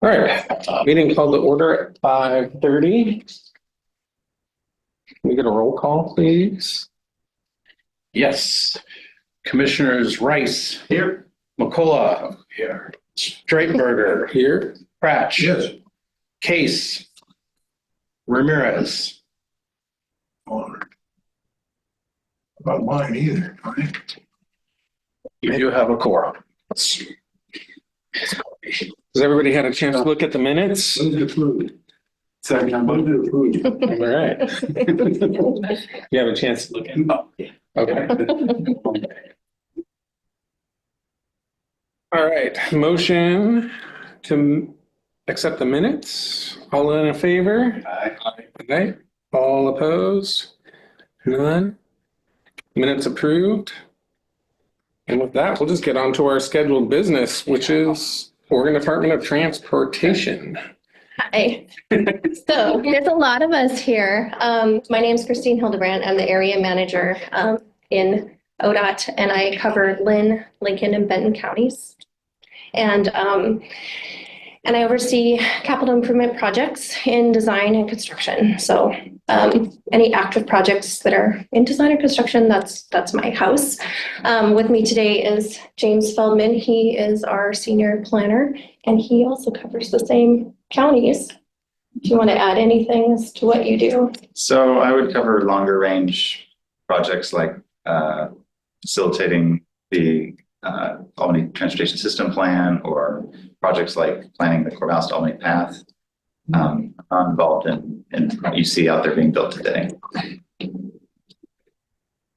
All right, meeting called to order at 5:30. Can we get a roll call, please? Yes. Commissioners Rice. Here. McCullough. Here. Streitberger. Here. Pratch. Yes. Case. Ramirez. About mine either, right? You do have a quorum. Has everybody had a chance to look at the minutes? Move to approve. Second. Move to approve. All right. You have a chance to look at it? Okay. All right, motion to accept the minutes. All in favor? Aye. Aye. All opposed? None. Minutes approved. And with that, we'll just get on to our scheduled business, which is Oregon Department of Transportation. Hi. So there's a lot of us here. My name's Christine Hildebrand. I'm the area manager in ODOT, and I cover Lynn, Lincoln, and Benton counties. And I oversee capital improvement projects in design and construction. So any active projects that are in design and construction, that's my house. With me today is James Feldman. He is our senior planner, and he also covers the same counties. Do you want to add anything as to what you do? So I would cover longer range projects like facilitating the Albany Transportation System Plan, or projects like planning the Corvallis to Albany Path. I'm involved in what you see out there being built today.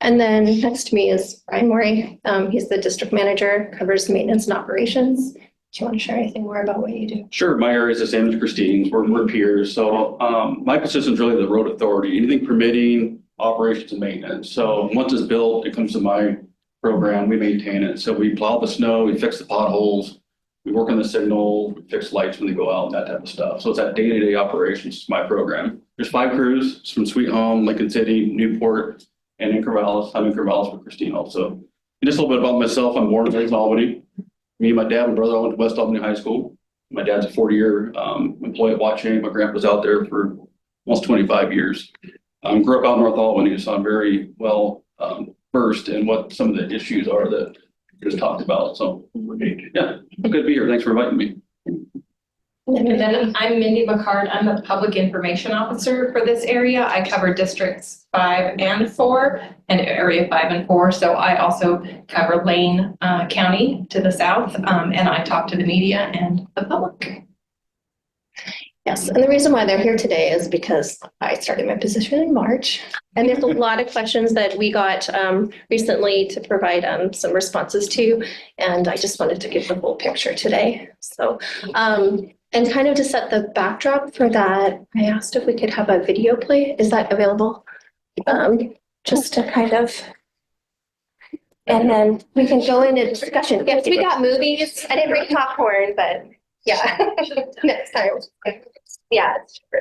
And then next to me is Brian Morey. He's the district manager, covers maintenance and operations. Do you want to share anything more about what you do? Sure. My area is the same as Christine's. We're peers. So my position is really the road authority, anything permitting, operations, and maintenance. So once it's built, it comes to my program. We maintain it. So we plow the snow, we fix the potholes, we work on the signal, we fix lights when they go out, that type of stuff. So it's that day-to-day operations, my program. There's 5 crews from Sweet Home, Lincoln City, Newport, and in Corvallis. I'm in Corvallis with Christine also. And just a little bit about myself. I'm born and raised in Albany. Me and my dad and brother all went to West Albany High School. My dad's a 40-year employee at Watching. My grandpa's out there for almost 25 years. Grew up out in North Albany, so I'm very well versed in what some of the issues are that you just talked about. So yeah, good to be here. Thanks for inviting me. And then I'm Mindy McCard. I'm the public information officer for this area. I cover districts 5 and 4 and area 5 and 4. So I also cover Lane County to the south, and I talk to the media and the public. Yes, and the reason why they're here today is because I started my position in March, and there's a lot of questions that we got recently to provide some responses to, and I just wanted to give the full picture today. So, and kind of to set the backdrop for that, I asked if we could have a video play. Is that available? Just to kind of, and then we can go into discussion. Yes, we got movies. I didn't bring popcorn, but yeah, next time. Yeah, it's true.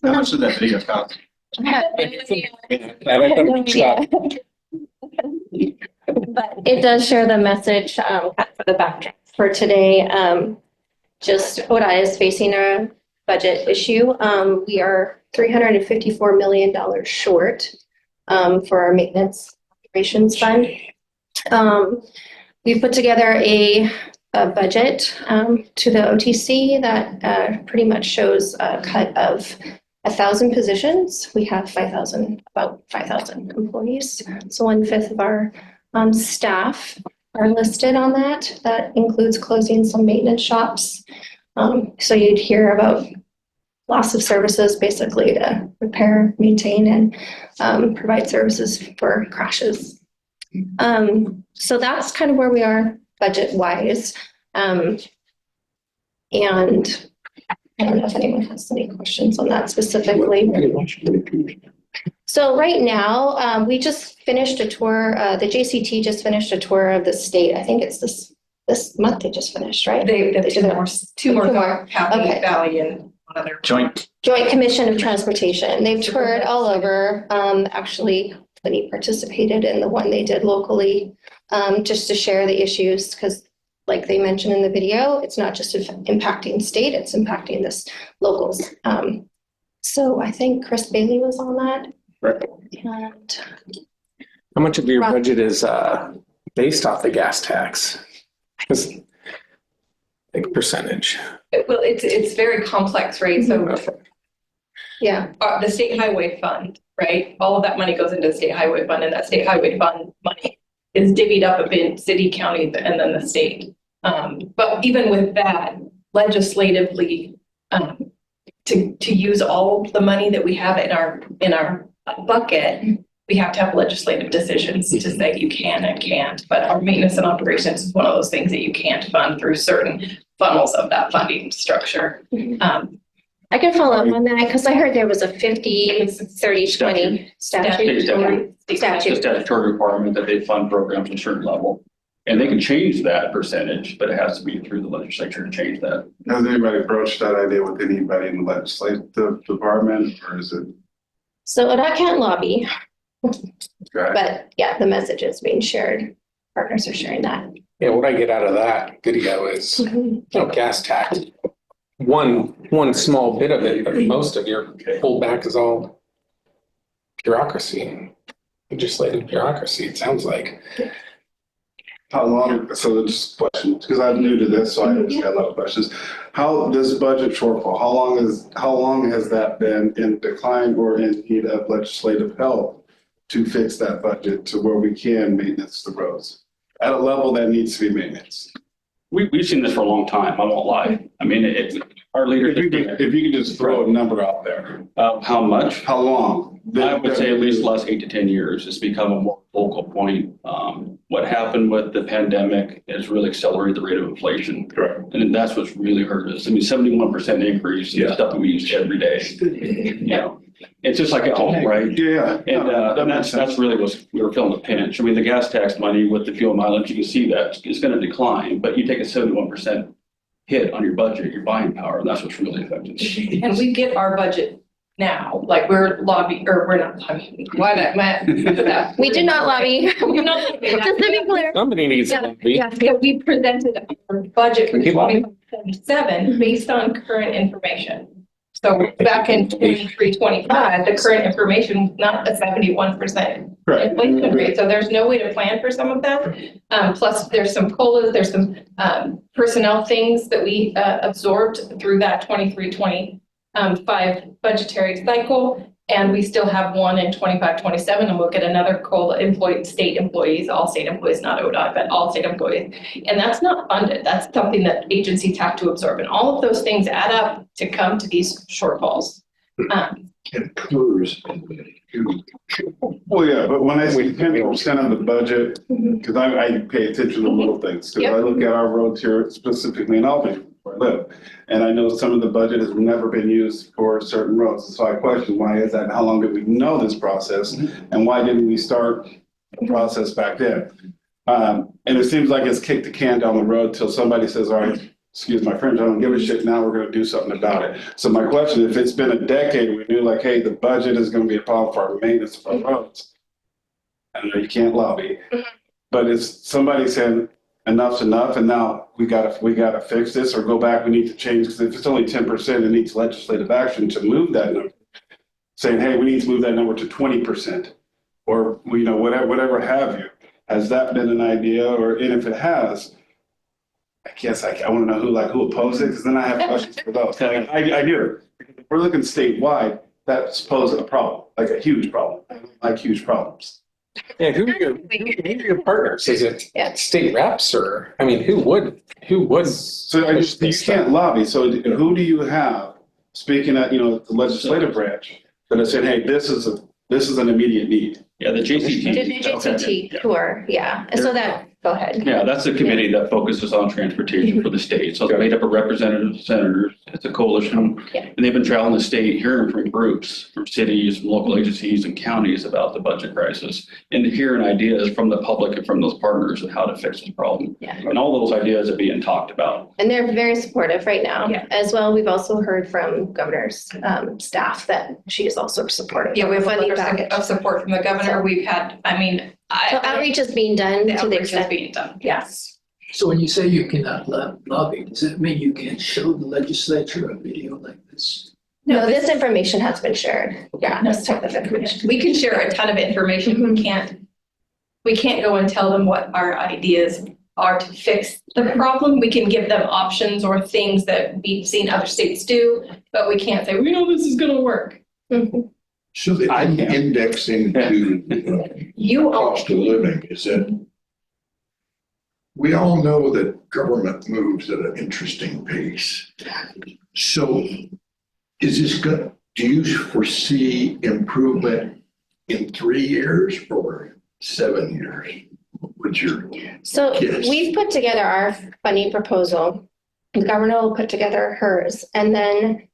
How much did that video cost? But it does share the message for the backdrop for today. Just ODOT is facing a budget issue. We are $354 million short for our maintenance operations fund. We put together a budget to the OTC that pretty much shows a cut of 1,000 positions. We have about 5,000 employees. So 1/5 of our staff are listed on that. That includes closing some maintenance shops. So you'd hear about loss of services, basically to repair, maintain, and provide services for crashes. So that's kind of where we are budget-wise. And I don't know if anyone has any questions on that specifically. So right now, we just finished a tour. The JCT just finished a tour of the state. I think it's this month they just finished, right? They did two more, Two more. County, Okay. Valley, and one other. Joint. Joint Commission of Transportation. They've toured all over. Actually, Albany participated in the one they did locally, just to share the issues, because like they mentioned in the video, it's not just impacting state, it's impacting this locals. So I think Chris Bailey was on that. Right. And How much of your Rob. budget is based off the gas tax? Just big percentage. Well, it's very complex, right? So yeah, the state highway fund, right? All of that money goes into the state highway fund, and that state highway fund money is divvied up between city, county, and then the state. But even with that, legislatively, to use all the money that we have in our bucket, we have to have legislative decisions to say you can and can't. But our maintenance and operations is one of those things that you can't fund through certain funnels of that funding structure. I can follow up on that because I heard there was a 50, 30, 20 statute. It's a statutory requirement that they fund programs at a certain level. And they can change that percentage, but it has to be through the legislature to change that. Has anybody broached that idea with anybody in the legislative department, or is it? So I can't lobby, Okay. but yeah, the message is being shared. Partners are sharing that. Yeah, what I get out of that video is, gas tax. One small bit of it, but most of your pullback is all bureaucracy, legislative bureaucracy, it sounds like. How long, so just questions, because I'm new to this, so I just got a lot of questions. How, this budget shortfall, how long has that been in decline or in need of legislative help to fix that budget to where we can maintenance the roads at a level that needs to be maintenance? We've seen this for a long time, I won't lie. I mean, our leadership. If you could just throw a number out there. How much? How long? I would say at least the last 8 to 10 years, it's become a more focal point. What happened with the pandemic has really accelerated the rate of inflation. Correct. And that's what's really hurt us. I mean, 71% increase in stuff that we use every day. You know, it's just like at home, right? Yeah. And that's really what we were feeling the pinch. I mean, the gas tax money with the fuel mileage, you can see that it's going to decline, but you take a 71% hit on your budget, your buying power, and that's what's really affected. And we get our budget now, like we're lobbying, or we're not lobbying. Why that, Matt? We do not lobby. We're not lobbying. Just to be clear. Somebody needs to be. Yeah. Yeah, we presented our budget for Keep on. 2027 based on current information. So back in 23-25, the current information was not a 71% Correct. inflation rate. So there's no way to plan for some of that. Plus there's some COLAs, there's some personnel things that we absorbed through that 23-25 budgetary cycle. And we still have one in 25-27, and we'll get another COLA state employees, all state employees, not ODOT, but all state employees. And that's not funded. That's something that agencies have to absorb. And all of those things add up to come to these shortfalls. It occurs. Well, yeah, but when I say 10% of the budget, because I pay attention to little things, because I look at our roads here specifically in Albany, where I live. And I know some of the budget has never been used for certain roads. So I question, why is that? How long did we know this process? And why didn't we start the process back then? And it seems like it's kicked the can down the road till somebody says, all right, excuse my French, I don't give a shit, now we're gonna do something about it. So my question, if it's been a decade, we knew like, hey, the budget is gonna be a problem for our maintenance of our roads. I know you can't lobby, but it's somebody saying enough's enough and now we gotta fix this or go back, we need to change, because if it's only 10%, it needs legislative action to move that number. Saying, hey, we need to move that number to 20% or, you know, whatever have you. Has that been an idea? Or, and if it has, I guess I want to know who opposed it, because then I have questions for those. I do. If we're looking statewide, that's posing a problem, like a huge problem. I don't like huge problems. Yeah, who are your partners? Is it Yeah. state reps or, I mean, who would? So you can't lobby. So who do you have speaking at, you know, the legislative branch that is saying, hey, this is an immediate need? Yeah, the The JCT. JCT tour, yeah. And so that, go ahead. Yeah, that's the committee that focuses on transportation for the state. So they're made up of representatives, senators. It's a coalition. Yeah. And they've been traveling the state, hearing from groups, from cities, from local agencies and counties about the budget crisis. And hearing ideas from the public and from those partners on how to fix the problem. Yeah. And all those ideas are being talked about. And they're very supportive right now. Yeah. As well, we've also heard from governor's staff that she is also supportive. Yeah, we have a Funding letter package. of support from the governor. We've had, I mean, So outreach is being done the to the outreach is extent. being done, yes. So when you say you cannot lobby, does that mean you can't show the legislature a video like this? No, this information has been shared. Yeah, this type of information. We can share a ton of information. We can't go and tell them what our ideas are to fix the problem. We can give them options or things that we've seen other states do, but we can't say, we know this is gonna work. Mhm. So the I can't. indexing to You all, cost of living, is that? We all know that government moves at an interesting pace. So is this good? Do you foresee improvement in 3 years or 7 years? What's your, So Yes. we've put together our funding proposal. The governor will put together hers, and then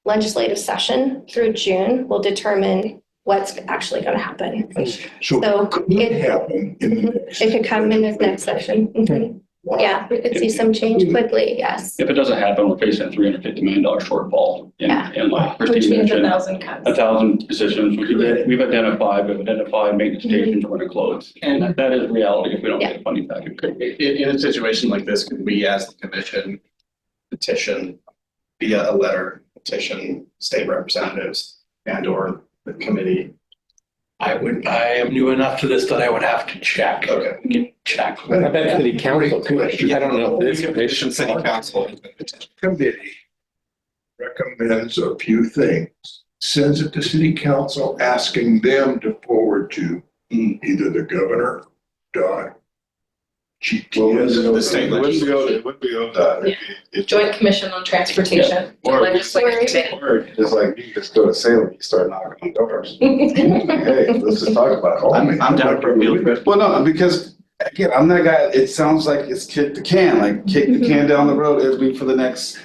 legislative session through June will determine what's actually going to happen. so So could it- it happen in the next? It could come in this next session. Mhm. Wow. Yeah, we could see some change quickly, yes. If it doesn't happen, we're facing a $350 million shortfall Yeah. in like which Christine means mentioned. 1,000 cuts. 1,000 positions. We've identified maintenance stations are going to close. And that is reality if we don't get a funding package. In a situation like this, could we as the commission petition via a letter, petition state representatives and or the committee? I am new enough to this that I would have to check. Okay. Check. I bet city council could. I don't know if this Petition city council. Committee recommends a few things, sends it to city council, asking them to forward to either the governor, dot, GTS. The state It would be on Joint Commission on Transportation, Or- legislative committee. Or it's like, you just go to Salem, you start knocking on doors. Hey, let's just talk about it. I'm down for a field trip. Well, no, because again, I'm that guy, it sounds like it's kick the can, like kick the can down the road as we for the next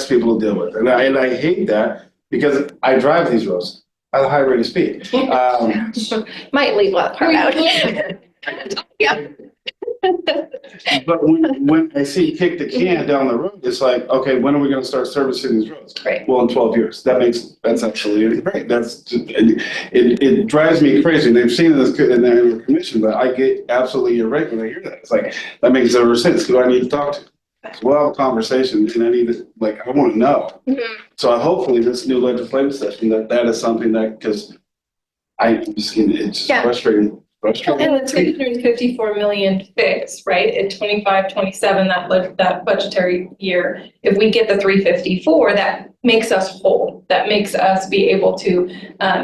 people to deal with. And I hate that because I drive these roads at a high rate of speed. Might leave that part out. Yeah. But when I see kick the can down the road, it's like, okay, when are we gonna start servicing these roads? Right. Well, in 12 years. That's absolutely great. It drives me crazy. They've seen this in their commission, but I get absolutely irate when I hear that. It's like, that makes zero sense. Who do I need to talk to? So we'll have a conversation and I need to, I want to know. Mhm. So hopefully this new legislative session, that is something that, because I'm just getting, it's Yeah. frustrating. And the 354 million fix, right, in 25, 27, that budgetary year, if we get the 354, that makes us whole. That makes us be able to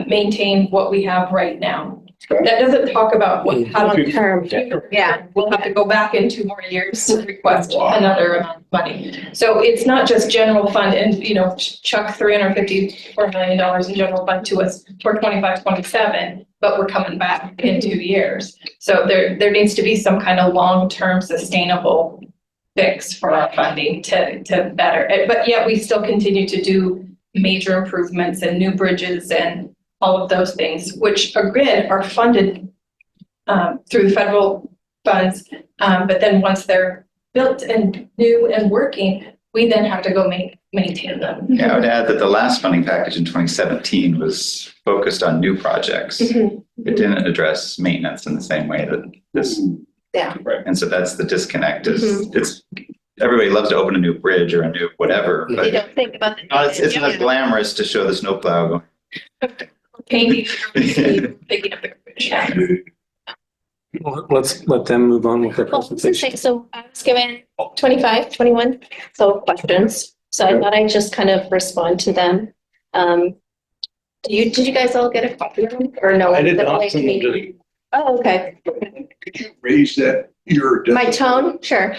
maintain what we have right now. That doesn't talk about how Long to. term. Yeah. We'll have to go back in 2 more years to request another amount of money. So it's not just general fund and, chuck $354 million in general fund to us for 25, 27, but we're coming back in 2 years. So there needs to be some kind of long-term sustainable fix for our funding to better it. But yet we still continue to do major improvements and new bridges and all of those things, which again are funded through the federal funds. But then once they're built and new and working, we then have to go maintain them. Yeah, I would add that the last funding package in 2017 was focused on new projects. Mhm. It didn't address maintenance in the same way that this. Yeah. Right. And so that's the disconnect is it's, everybody loves to open a new bridge or a new whatever, They but don't think about the. it's not glamorous to show the snowplow going. Painting, picking up the garbage. Yeah. Let's let them move on with their Well, I was gonna presentation. say, so I was given 25, 21, so questions. So I thought I'd just kind of respond to them. Did you guys all get a copy of them or no? I did Is it not only send them to me? Oh, okay. Could you raise that, your? My tone? Sure.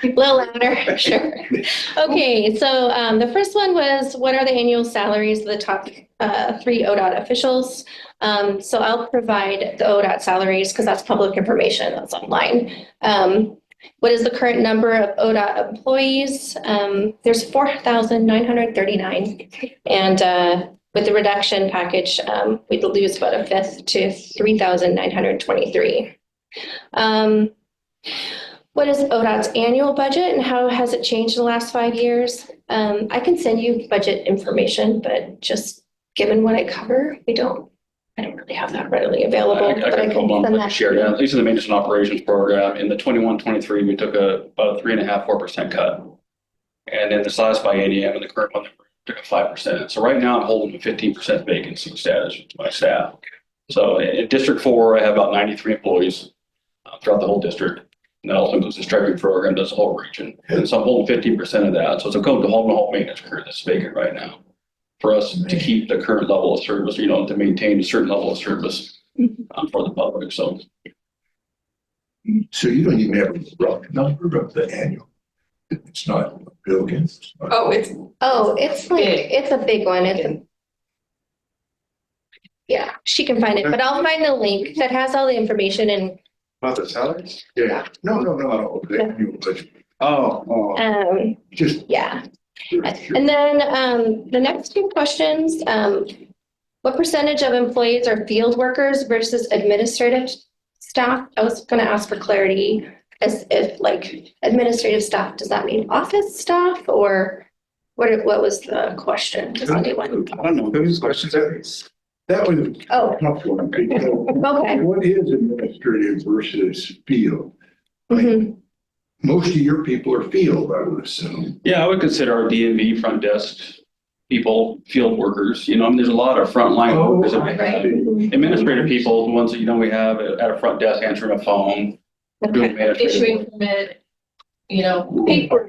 A little louder, sure. Okay, so the first one was, what are the annual salaries of the top 3 ODOT officials? So I'll provide the ODOT salaries because that's public information, that's online. What is the current number of ODOT employees? There's 4,939. And with the reduction package, we'd lose about a fifth to 3,923. What is ODOT's annual budget and how has it changed in the last 5 years? I can send you budget information, but just given what I cover, I don't really have that readily available. I but can come send on, that share to you. that. At least in the maintenance and operations program, in the 21-23, we took about a 3.5-4% cut. And in this last biennium, in the current one, we took a 5%. So right now I'm holding a 15% vacancy status with my staff. So in District 4, I have about 93 employees throughout the whole district. And that also includes the striping program, does the whole region. And so I'm holding 15% of that. So it's a code to home maintenance crew that's vacant right now. For us to keep the current level of service, to maintain a certain level of service for the public. So So you don't even have a rough number of the annual. It's not billions. Oh, it's It's like, Big. it's a big one. Yeah, she can find it, but I'll find the link that has all the information and, About the salaries? Yeah, no, the annual budget, Oh. just. yeah. And then the next 2 questions, what percentage of employees are field workers versus administrative staff? I was going to ask for clarity as if like administrative staff, does that mean office staff or what was the question? Does anyone? I don't know. Whose questions are these? That was a Oh, tough one. Because okay. what is administrative versus field? Mhm. Most of your people are field, I would assume. yeah, I would consider our DMV front desk people, field workers, there's a lot of frontline workers. that we have. Right. Administrative people, the ones that, we have at a front desk answering a phone, doing Okay. administrative. issuing permit, paper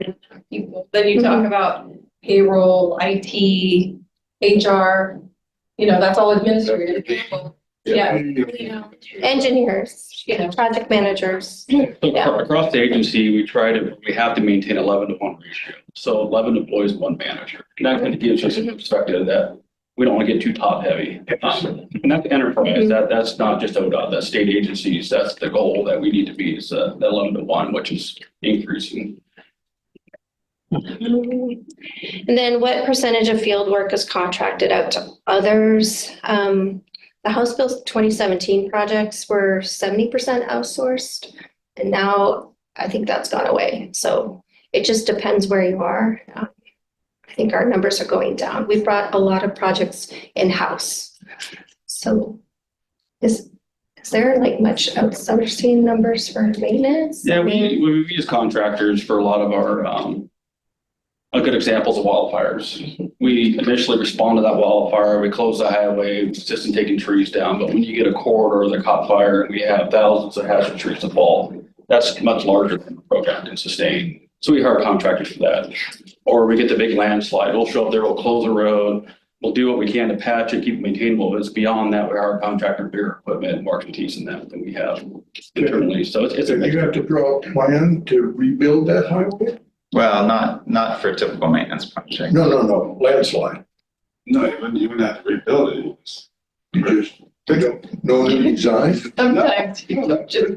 people. Then you talk about payroll, IT, HR, that's all administrative people. Yeah. Engineers, project managers. So Yeah. across the agency, we have to maintain 11-to-1 ratio. So 11 employees, 1 manager. And that kind of gives us a perspective that we don't want to get too top heavy. And that's enterprise, that's not just ODOT, that's state agencies. That's the goal that we need to be is that 11-to-1, which is increasing. And then what percentage of field work is contracted out to others? The House Bill 2017 projects were 70% outsourced, and now I think that's gone away. So it just depends where you are. I think our numbers are going down. We've brought a lot of projects in-house. So is there like much outsourcing numbers for maintenance? Yeah, we use contractors for a lot of our, a good examples of wildfires. We initially respond to that wildfire, we close the highway, assist in taking trees down, but when you get a corridor that caught fire and we have thousands of hazard trees to fall, that's much larger than the program can sustain. So we hire contractors for that. Or we get the big landslide, we'll show up there, we'll close the road, we'll do what we can to patch it, keep it maintainable. But it's beyond that, we hire contractor, bigger equipment, more expertise in that than we have internally. So it's a You have to draw a plan to rebuild that highway? Well, not for a typical maintenance project. No, landslide. No, you wouldn't have to rebuild it. You just, no new design? Sometimes people just.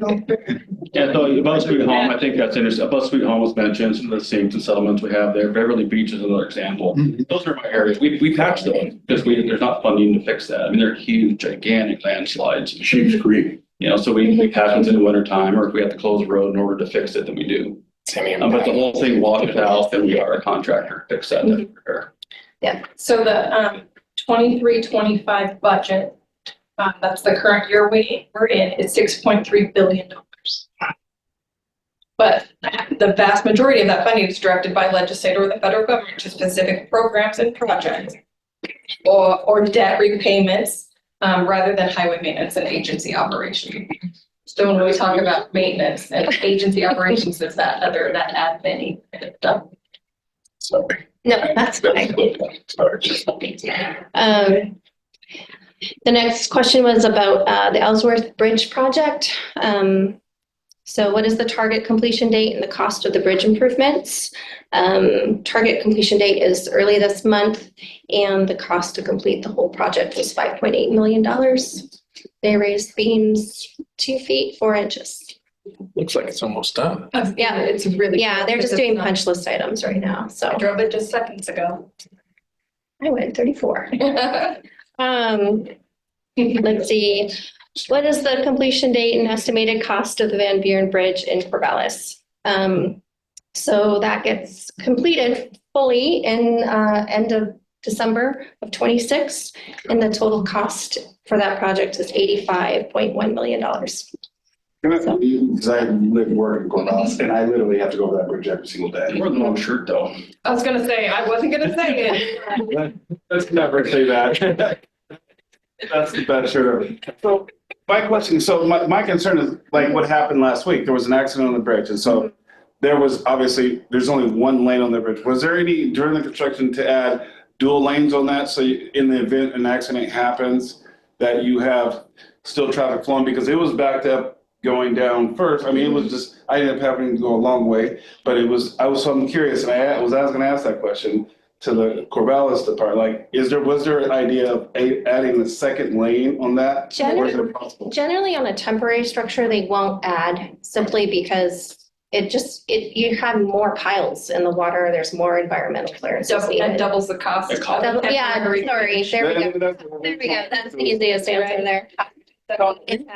Yeah, so Above Sweet Home, I think that's interesting. Above Sweet Home was mentioned, some of the sinks and settlements we have there. Beverly Beach is another example. Those are my areas. We patch those because there's not funding to fix that. I mean, they're huge, gigantic landslides. Sheep's Creek. So we patch them in the winter time, or if we have to close the road in order to fix it, then we do. But the whole thing washes out, and we are a contractor to fix that repair. So the 23-25 budget, that's the current year we're in, is $6.3 billion. But the vast majority of that funding is directed by legislator or the federal government to specific programs and projects or debt repayments, rather than highway maintenance and agency operation. So when we talk about maintenance and agency operations, it's that admin kind of stuff. Sorry. No, that's fine. Sorry. The next question was about the Ellsworth Bridge project. So what is the target completion date and the cost of the bridge improvements? Target completion date is early this month, and the cost to complete the whole project was $5.8 million. They raised beams 2 feet 4 inches. Looks like it's almost done. Yeah, It's really. Yeah, they're just doing punch list items right now. So I drove it just seconds ago. I went 34. Let's see. What is the completion date and estimated cost of the Van Buren Bridge in Corvallis? So that gets completed fully in end of December of 26, and the total cost for that project is $85.1 million. Because I live, work in Corvallis, and I literally have to go over that bridge every single day. We're the wrong shirt, though. I was gonna say, I wasn't gonna say it. Let's never say that. That's the best shirt ever. So my question, so my concern is like what happened last week. There was an accident on the bridge, and so there was obviously, there's only one lane on the bridge. Was there any during the construction to add dual lanes on that? So in the event an accident happens, that you have still traffic flowing, because it was backed up going down first. I mean, it was just, I ended up having to go a long way, but so I'm curious, and I was going to ask that question to the Corvallis department, like, was there an idea of adding the second lane on that? Or is it possible? Generally on a temporary structure, they won't add simply because you have more piles in the water. There's more environmental clearance. That doubles the cost. Yeah, sorry. There we go. There we go. That's the easiest answer there.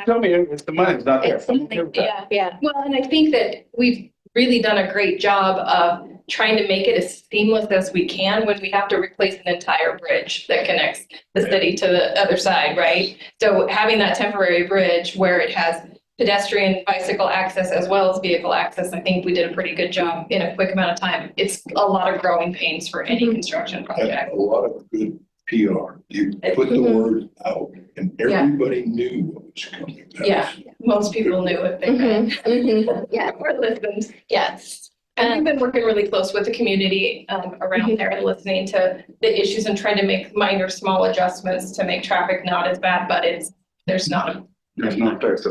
Tell me, it's the money's not there. It's something, yeah. Well, and I think that we've really done a great job of trying to make it as seamless as we can when we have to replace an entire bridge that connects the city to the other side, right? So having that temporary bridge where it has pedestrian, bicycle access as well as vehicle access, I think we did a pretty good job in a quick amount of time. It's a lot of growing pains for any construction project. Had a lot of good PR. You put the word out and everybody knew what was coming. Yeah, most people knew it. They read. Yeah, or listened. yes. And we've been working really close with the community around there and listening to the issues and trying to make minor, small adjustments to make traffic not as bad, but there's no fix.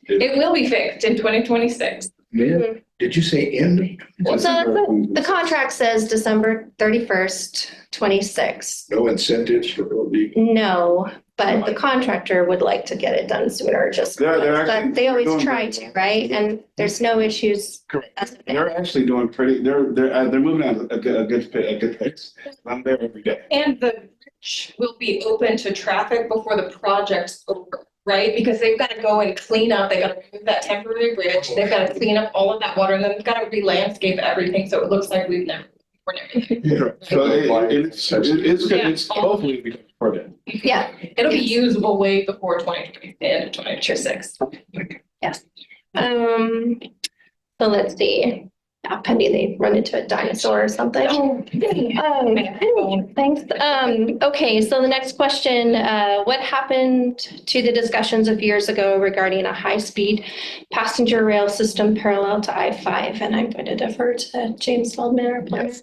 It will be fixed in 2026. Man, did you say end? Well, so the contract says December 31st, 26. No incentives for building. No, but the contractor would like to get it done sooner, just, but they always try to, right? And there's no issues. Correct. They're actually doing pretty, they're moving at a good pace. I'm there every day. And the bridge will be open to traffic before the project's over, right? Because they've got to go and clean up, they've got to remove that temporary bridge, they've got to clean up all of that water, and then they've got to re-landscape everything, so it looks like we're never. So it's good, it's hopefully before then. Yeah, It'll be usable way before 2020, the end of 2026. yes. So let's see. Pending they run into a dinosaur or something. Thanks. Okay, so the next question, what happened to the discussions of years ago regarding a high-speed passenger rail system parallel to I-5? And I'm going to defer to James Feldman, our planner.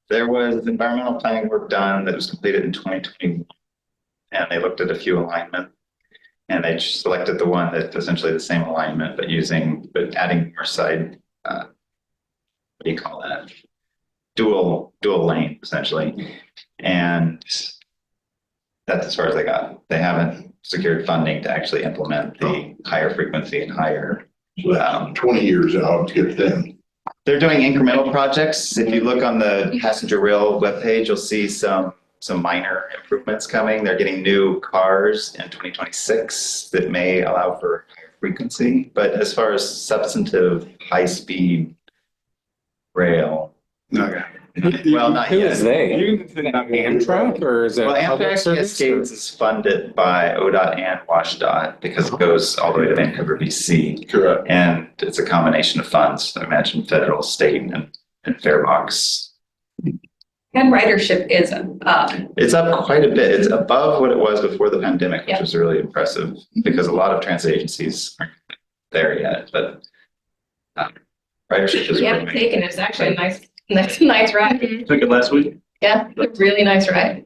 There was environmental planning work done that was completed in 2021, and they looked at a few alignment, and they selected the one that's essentially the same alignment, but adding more side, what do you call that? Dual lane, essentially. And that's as far as they got. They haven't secured funding to actually implement the higher frequency and higher. 20 years out to get them. They're doing incremental projects. If you look on the passenger rail webpage, you'll see some minor improvements coming. They're getting new cars in 2026 that may allow for higher frequency. But as far as substantive high-speed rail. Okay. Well, not Who yet. is they? You can say not Amtrak or is it Well, public Amtrak service? Cascades is funded by ODOT and WashDOT because it goes all the way to Vancouver, BC. Correct. And it's a combination of funds, I imagine federal, state, and fare box. And ridership is It's up quite a bit. It's above what it was before the pandemic, which Yeah. was really impressive because a lot of transit agencies aren't there yet, but ridership is yeah, really taken. It's actually a nice ride. Took it last week. Yeah, really nice ride.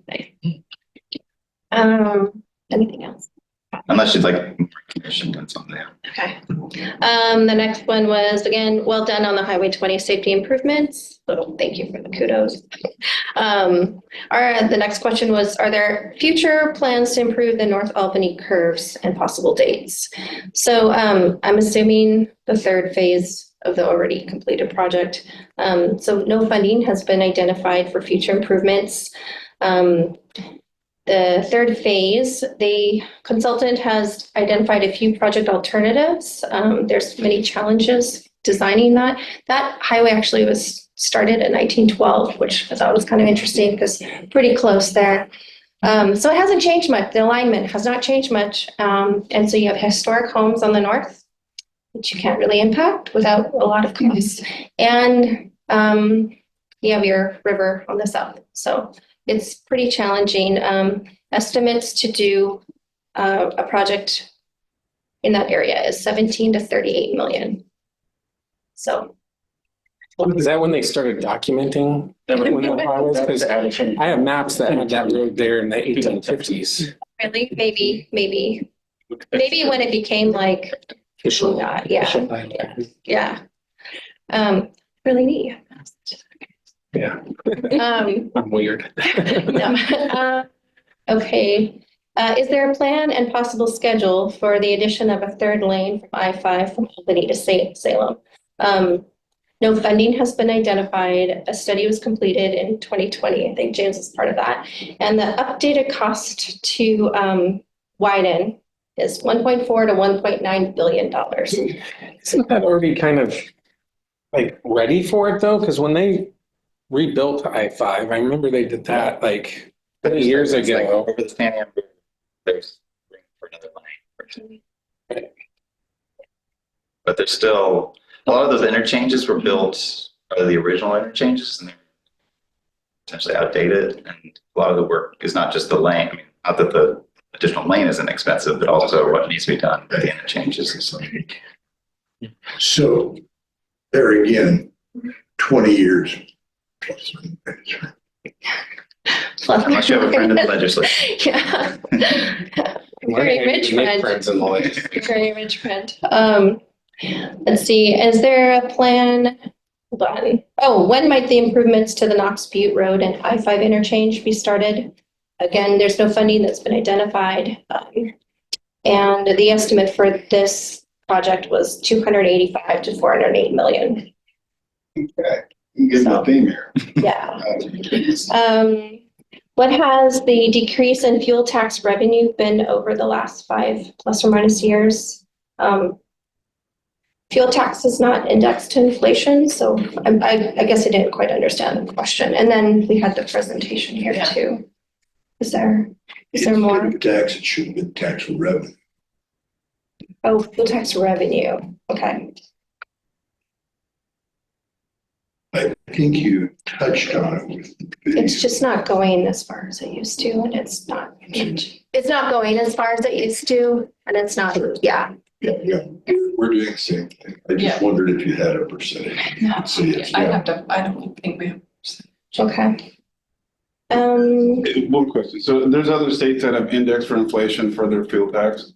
Anything else? unless you'd like more information on something. Okay. The next one was, again, well done on the Highway 20 safety improvements. So thank you for the kudos. The next question was, are there future plans to improve the North Albany curves and possible dates? So I'm assuming the third phase of the already completed project. So no funding has been identified for future improvements. The third phase, the consultant has identified a few project alternatives. There's many challenges designing that. That highway actually was started in 1912, which I thought was kind of interesting because pretty close there. So it hasn't changed much. The alignment has not changed much. And so you have historic homes on the north, which you can't really impact without a lot of costs. And you have your river on the south. So it's pretty challenging. Estimates to do a project in that area is 17 to 38 million. So. Is that when they started documenting when the highways? Because I have maps that had that road there in the 1850s. Really? Maybe when it became like, Official. yeah. Really neat. Yeah, Um, I'm weird. no. Okay. Is there a plan and possible schedule for the addition of a third lane from I-5 from Albany to Salem? No funding has been identified. A study was completed in 2020. I think James is part of that. And the updated cost to widen is $1.4 to $1.9 billion. Isn't that already kind of like ready for it though? Because when they rebuilt I-5, I remember they did that like 20 years It's like ago. over the Stanton, there's room for another line. But there's still, a lot of those interchanges were built, are the original interchanges, and they're potentially outdated. And a lot of the work is not just the lane. I mean, not that the additional lane isn't expensive, but also what needs to be done with the interchanges. So there again, 20 years. Unless you have a friend in the legislature. Yeah. Very rich Make friend. friends in the lake. Very rich friend. Let's see, is there a plan? Hold on. Oh, when might the improvements to the Knox Butte Road and I-5 interchange be started? Again, there's no funding that's been identified. And the estimate for this project was 285 to 408 million. Okay, you get the theme here. Yeah. What has the decrease in fuel tax revenue been over the last 5 plus or minus years? Fuel tax is not indexed to inflation, so I guess I didn't quite understand the question. And then we had the presentation here too. Is there more? Tax, it should have been taxable revenue. Oh, fuel tax revenue. Okay. I think you touched on it with the video. It's just not going as far as it used to, and it's not going as far as it used to, and it's not, yeah. Yeah, we're doing the same thing. I just wondered if you had a percentage. So yes, I don't think we have. Okay. One question. So there's other states that have indexed for inflation for their fuel tax.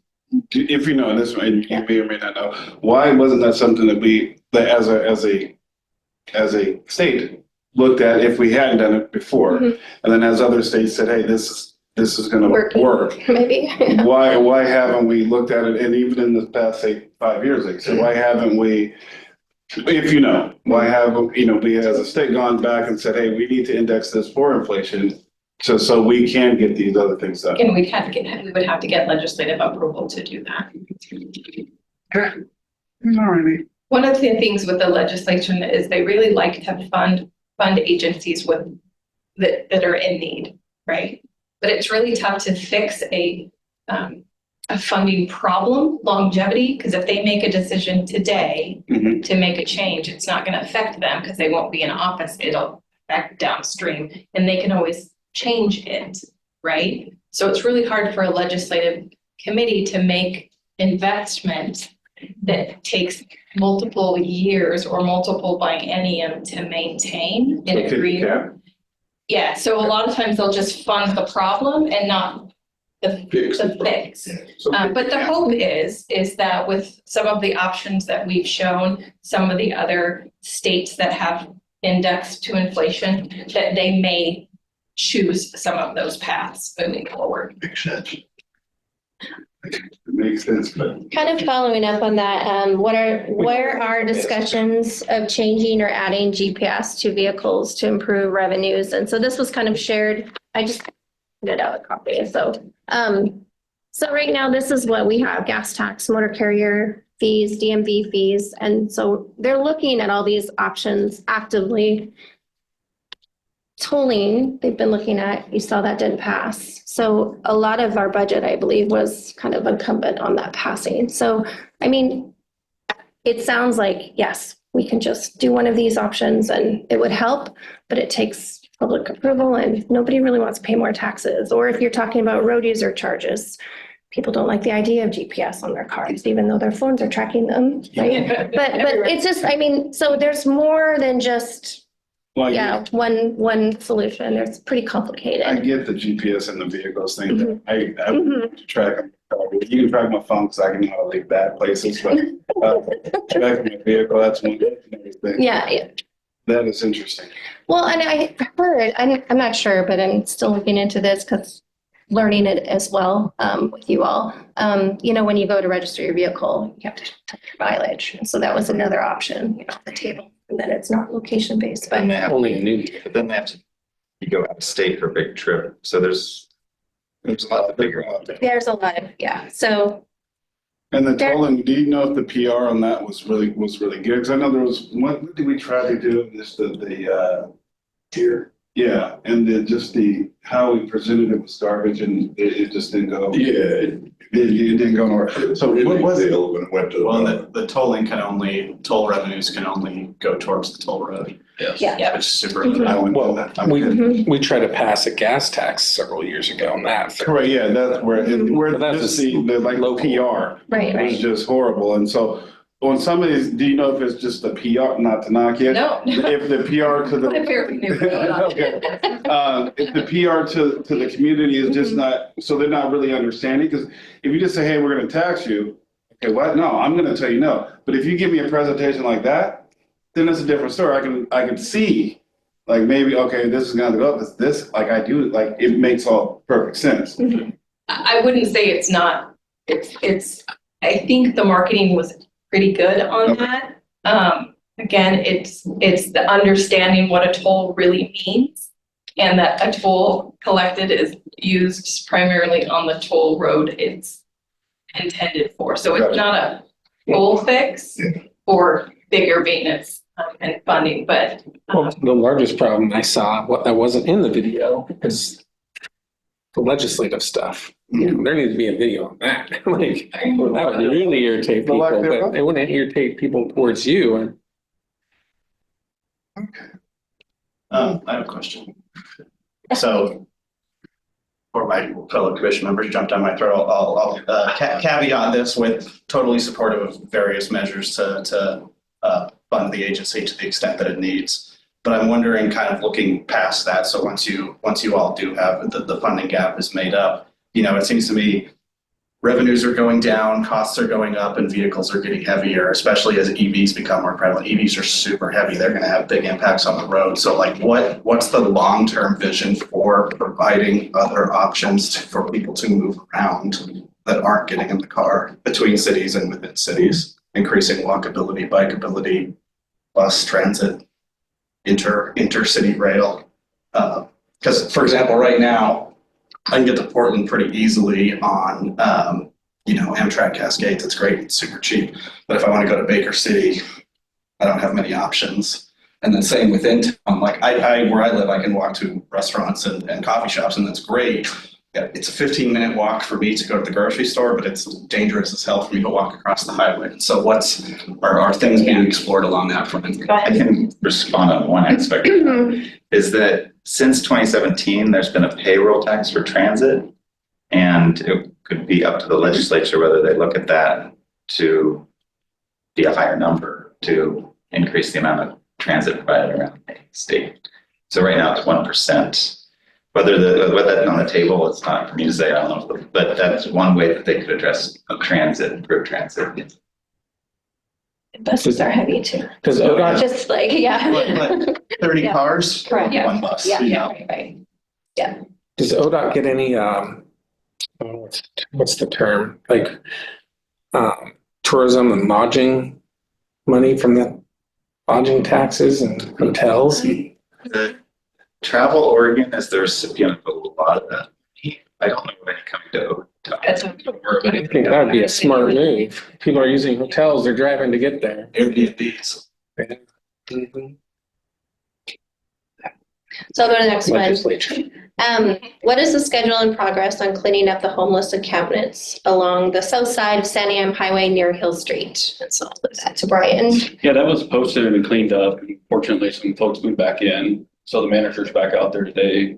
If you know this, and you may or may not know, why wasn't that something that we, that as a state looked at if we hadn't done it before? Mhm. And then as other states said, hey, this is going to Working. work. Maybe. Why haven't we looked at it? And even in the past, say 5 years, like, so why haven't we, if you know, why haven't, we as a state gone back and said, hey, we need to index this for inflation so we can get these other things done? And we would have to get legislative approval to do that. Alrighty. One of the things with the legislation is they really like to fund agencies that are in need, right? But it's really tough to fix a funding problem, longevity, because if they make a decision today Mhm. to make a change, it's not going to affect them because they won't be in office. It'll affect downstream, and they can always change it, right? So it's really hard for a legislative committee to make investment that takes multiple years or multiple biennium to maintain in a Okay, green. yeah. Yeah, so a lot of times they'll just fund the problem and not the fix. But the hope is that with some of the options that we've shown, some of the other states that have indexed to inflation, that they may choose some of those paths moving forward. Makes sense. It makes sense, but Kind of following up on that, where are discussions of changing or adding GPS to vehicles to improve revenues? And so this was kind of shared, I just printed out a copy, so. So right now, this is what we have: gas tax, motor carrier fees, DMV fees. And so they're looking at all these options actively. Tolling, they've been looking at, you saw that didn't pass. So a lot of our budget, I believe, was kind of incumbent on that passing. So, I mean, it sounds like, yes, we can just do one of these options and it would help, but it takes public approval and nobody really wants to pay more taxes. Or if you're talking about road user charges, people don't like the idea of GPS on their cars, even though their phones are tracking them, right? But it's just, I mean, so there's more than just, well, yeah, one solution. It's pretty I complicated. get the GPS in the vehicles thing. Mhm. I Mhm. track. You can track my phone because I can know how to leave bad places, but tracking my vehicle, that's one thing. Yeah, yeah. That is interesting. Well, and I heard, I'm not sure, but I'm still looking into this because learning it as well with you all. You know, when you go to register your vehicle, you have to type your mileage. And so that was another option, you know, on the table. And then it's not location based, but And they have, Only new. but then they have to, you go out of state for a big trip. So there's a lot to figure out. there's a lot of, yeah. So And the There- tolling, do you know if the PR on that was really good? Because I know there was, what did we try to do? This, the Here. yeah, and how we presented it was garbage and it just didn't go. Yeah. It didn't go nowhere. So what was it? When it went to. Well, the toll revenues can only go towards the toll road. Yeah. Which is super. Mhm. I went Well, to that. we tried to pass a gas tax several years ago on that. Correct, yeah, that's where, But that's just just the like local. PR. right, It was right. just horrible. And so on some of these, do you know if it's just the PR, not to knock it? No. If the PR to the. I barely knew. Okay. If the PR to the community is just not, so they're not really understanding, because if you just say, hey, we're gonna tax you, okay, what? No, I'm gonna tell you no. But if you give me a presentation like that, then it's a different story. I can see, like, maybe, okay, this is gonna go up, it's this, like, I do, like, it makes all perfect sense. I wouldn't say it's not, it's, I think the marketing was pretty good on Okay. that. Again, it's the understanding what a toll really means. And that a toll collected is used primarily on the toll road it's intended for. So Got it's it. not a full fix Yeah. or bigger maintenance and funding, but Well, the largest problem I saw, what that wasn't in the video, is the legislative stuff. You know, there needs to be a video on that. Like, that would really irritate The people, lack thereof. but it wouldn't irritate people towards you. And I have a question. So, for my fellow commission members jumped down my throat, I'll caveat this with totally supportive of various measures to fund the agency to the extent that it needs. But I'm wondering, kind of looking past that, so once you all do have, the funding gap is made up, you know, it seems to me revenues are going down, costs are going up, and vehicles are getting heavier, especially as EVs become more prevalent. EVs are super heavy. They're going to have big impacts on the road. So, like, what's the long-term vision for providing other options for people to move around that aren't getting in the car between cities and within cities, increasing walkability, bikeability, bus transit, intercity rail? Because, for example, right now, I can get to Portland pretty easily on Amtrak Cascades, it's great, it's super cheap. But if I want to go to Baker City, I don't have many options. And then same within town, like where I live, I can walk to restaurants and coffee shops, and that's great. Yeah, it's a 15-minute walk for me to go to the grocery store, but it's dangerous as hell for me to walk across the highway. So are things being explored along that front? Go I ahead. can respond on one aspect of that, is that since 2017, there's been a payroll tax for transit. And it could be up to the legislature whether they look at that to be a higher number to increase the amount of transit provided around the state. So right now it's 1%. Whether that's on the table, it's not for me to say, I don't know, but that's one way that they could address transit, improve transit. Buses are heavy too. Does ODOT, Just like, yeah. But 30 Yeah. cars, Correct. one bus. Yeah, you know? right. does ODOT get any, what's the term? Like, tourism and lodging money from the lodging taxes and hotels? The Travel Oregon is the recipient of a lot of that. I don't know of any coming to That's I think that would be a smart move. People are using hotels, they're driving to get there. Airbnbs. Mhm. So I'll go to the next one. Legislature. What is the schedule and progress on cleaning up the homeless encampments along the south side of San Am Highway near Hill Street? And so I'll put that to Brian. Yeah, that was posted and cleaned up. Fortunately, some folks moved back in. So the manager's back out there today,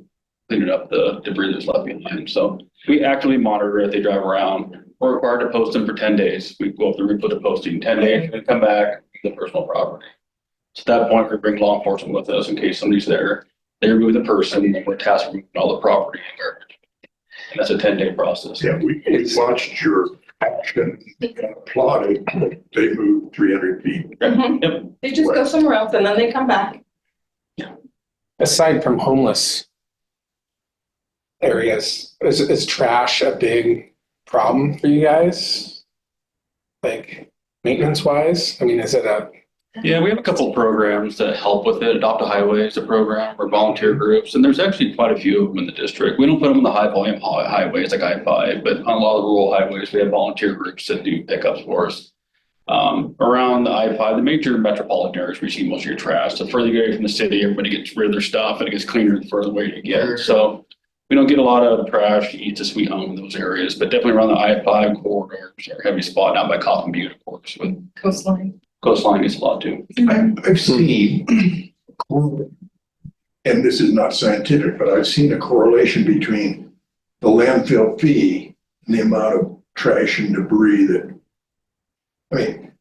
cleaning up the debris that's left behind. So we actively monitor it. They drive around. We're required to post them for 10 days. We go up there, we put a posting 10 days, and come back to the personal property. So at that point, we bring law enforcement with us in case somebody's there. They remove the person, and we're tasked with removing all the property and garbage. And that's a 10-day process. Yeah, we watched your action and applauded. They moved 300 feet. Yep. They just go somewhere else and then they come back. Aside from homeless areas, is trash a big problem for you guys? Like maintenance wise? I mean, is it a, Yeah, we have a couple of programs that help with it. Adopt a Highway is a program, or volunteer groups, and there's actually quite a few of them in the district. We don't put them on the high volume highways like I-5, but on a lot of the rural highways, we have volunteer groups that do pickups for us. Around the I-5, the major metropolitan areas, we see most of your trash. The further you get away from the city, everybody gets rid of their stuff and it gets cleaner the further away you get. So we don't get a lot of trash, eats a sweet home in those areas, but definitely around the I-5 corridors are a heavy spot now by Coffin Butte, of course, with Coastline. Coastline gets a lot too. I've seen, and this is not scientific, but I've seen a correlation between the landfill fee and the amount of trash and debris that, I mean,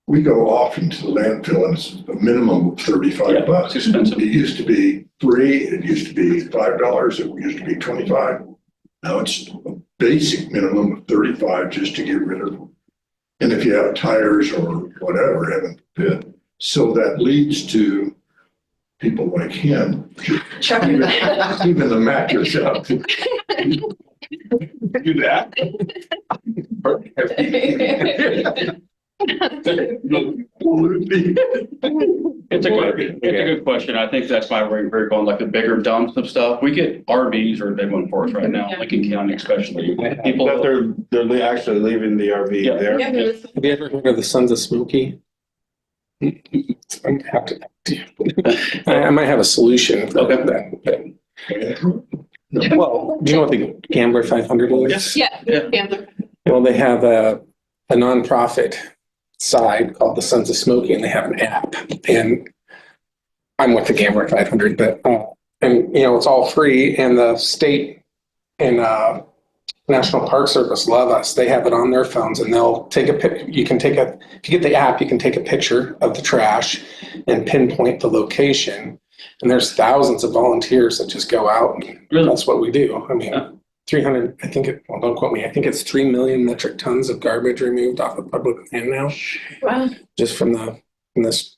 we go often to the landfill and it's a minimum of $35. It's expensive. It used to be free, it used to be $5, it used to be $25. Now it's a basic minimum of $35 just to get rid of them. And if you have tires or whatever, haven't fit. So that leads to people like him, Chucking that. even the mattress out. Do that. It's a good question. I think that's why we're going like the bigger dumps of stuff. We get RVs are a big one for us right now, Lincoln County especially. That People, they're actually leaving the RV Yeah. there. Yeah, there's- have you ever heard of the Sons of Smoky? I'm gonna have to, I might have a solution for Okay. that. Well, do you know what the Gambler 500 is? Yeah. Yeah. Well, they have a nonprofit side called the Sons of Smoky, and they have an app. And I'm with the Gambler 500, but and it's all free. And the state and National Park Service love us. They have it on their phones, and they'll take a pic. If you get the app, you can take a picture of the trash and pinpoint the location. And there's thousands of volunteers that just go out. Really? That's what we do. I mean, Yeah. 300, don't quote me. I think it's 3 million metric tons of garbage removed off of public land now, Wow. just from this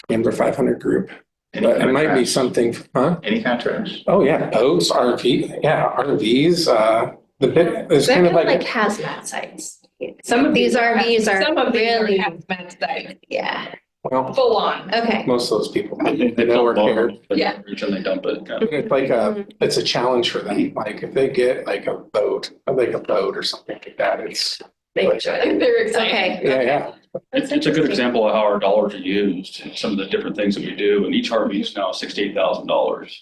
Gambler 500 group. Any But kind it of might be trash. something, huh? Any kind of trash. Oh yeah, boats, RVs, the bit, it's They're kind of like like, hazmat sites. Some of These RVs are Some of these are really, hazmat sites. yeah. Well, full on. Okay. most of those people, They they know we're here. Yeah. And they dump it. kind of. It's like it's a challenge for them. Like if they get like a boat or something like that, it's, They're excited. Okay. yeah. It's a good example of how our dollars are used and some of the different things that we do. And each RV is now $68,000.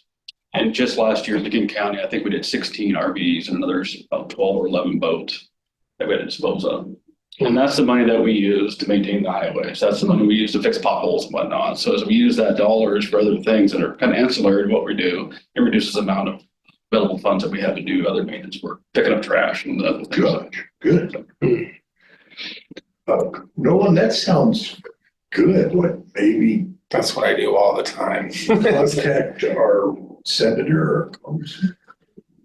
And just last year in Lincoln County, I think we did 16 RVs and there's about 12 or 11 boats that we had to dispose of. And that's the money that we use to maintain the highways. That's the money we use to fix potholes and whatnot. So as we use that dollars for other things that are kind of ancillary to what we do, it reduces the amount of available funds that we have to do other maintenance work, picking up trash and other things. Good. Nolan, that sounds good. What, maybe That's what I do all the time. contact our senator or congressman,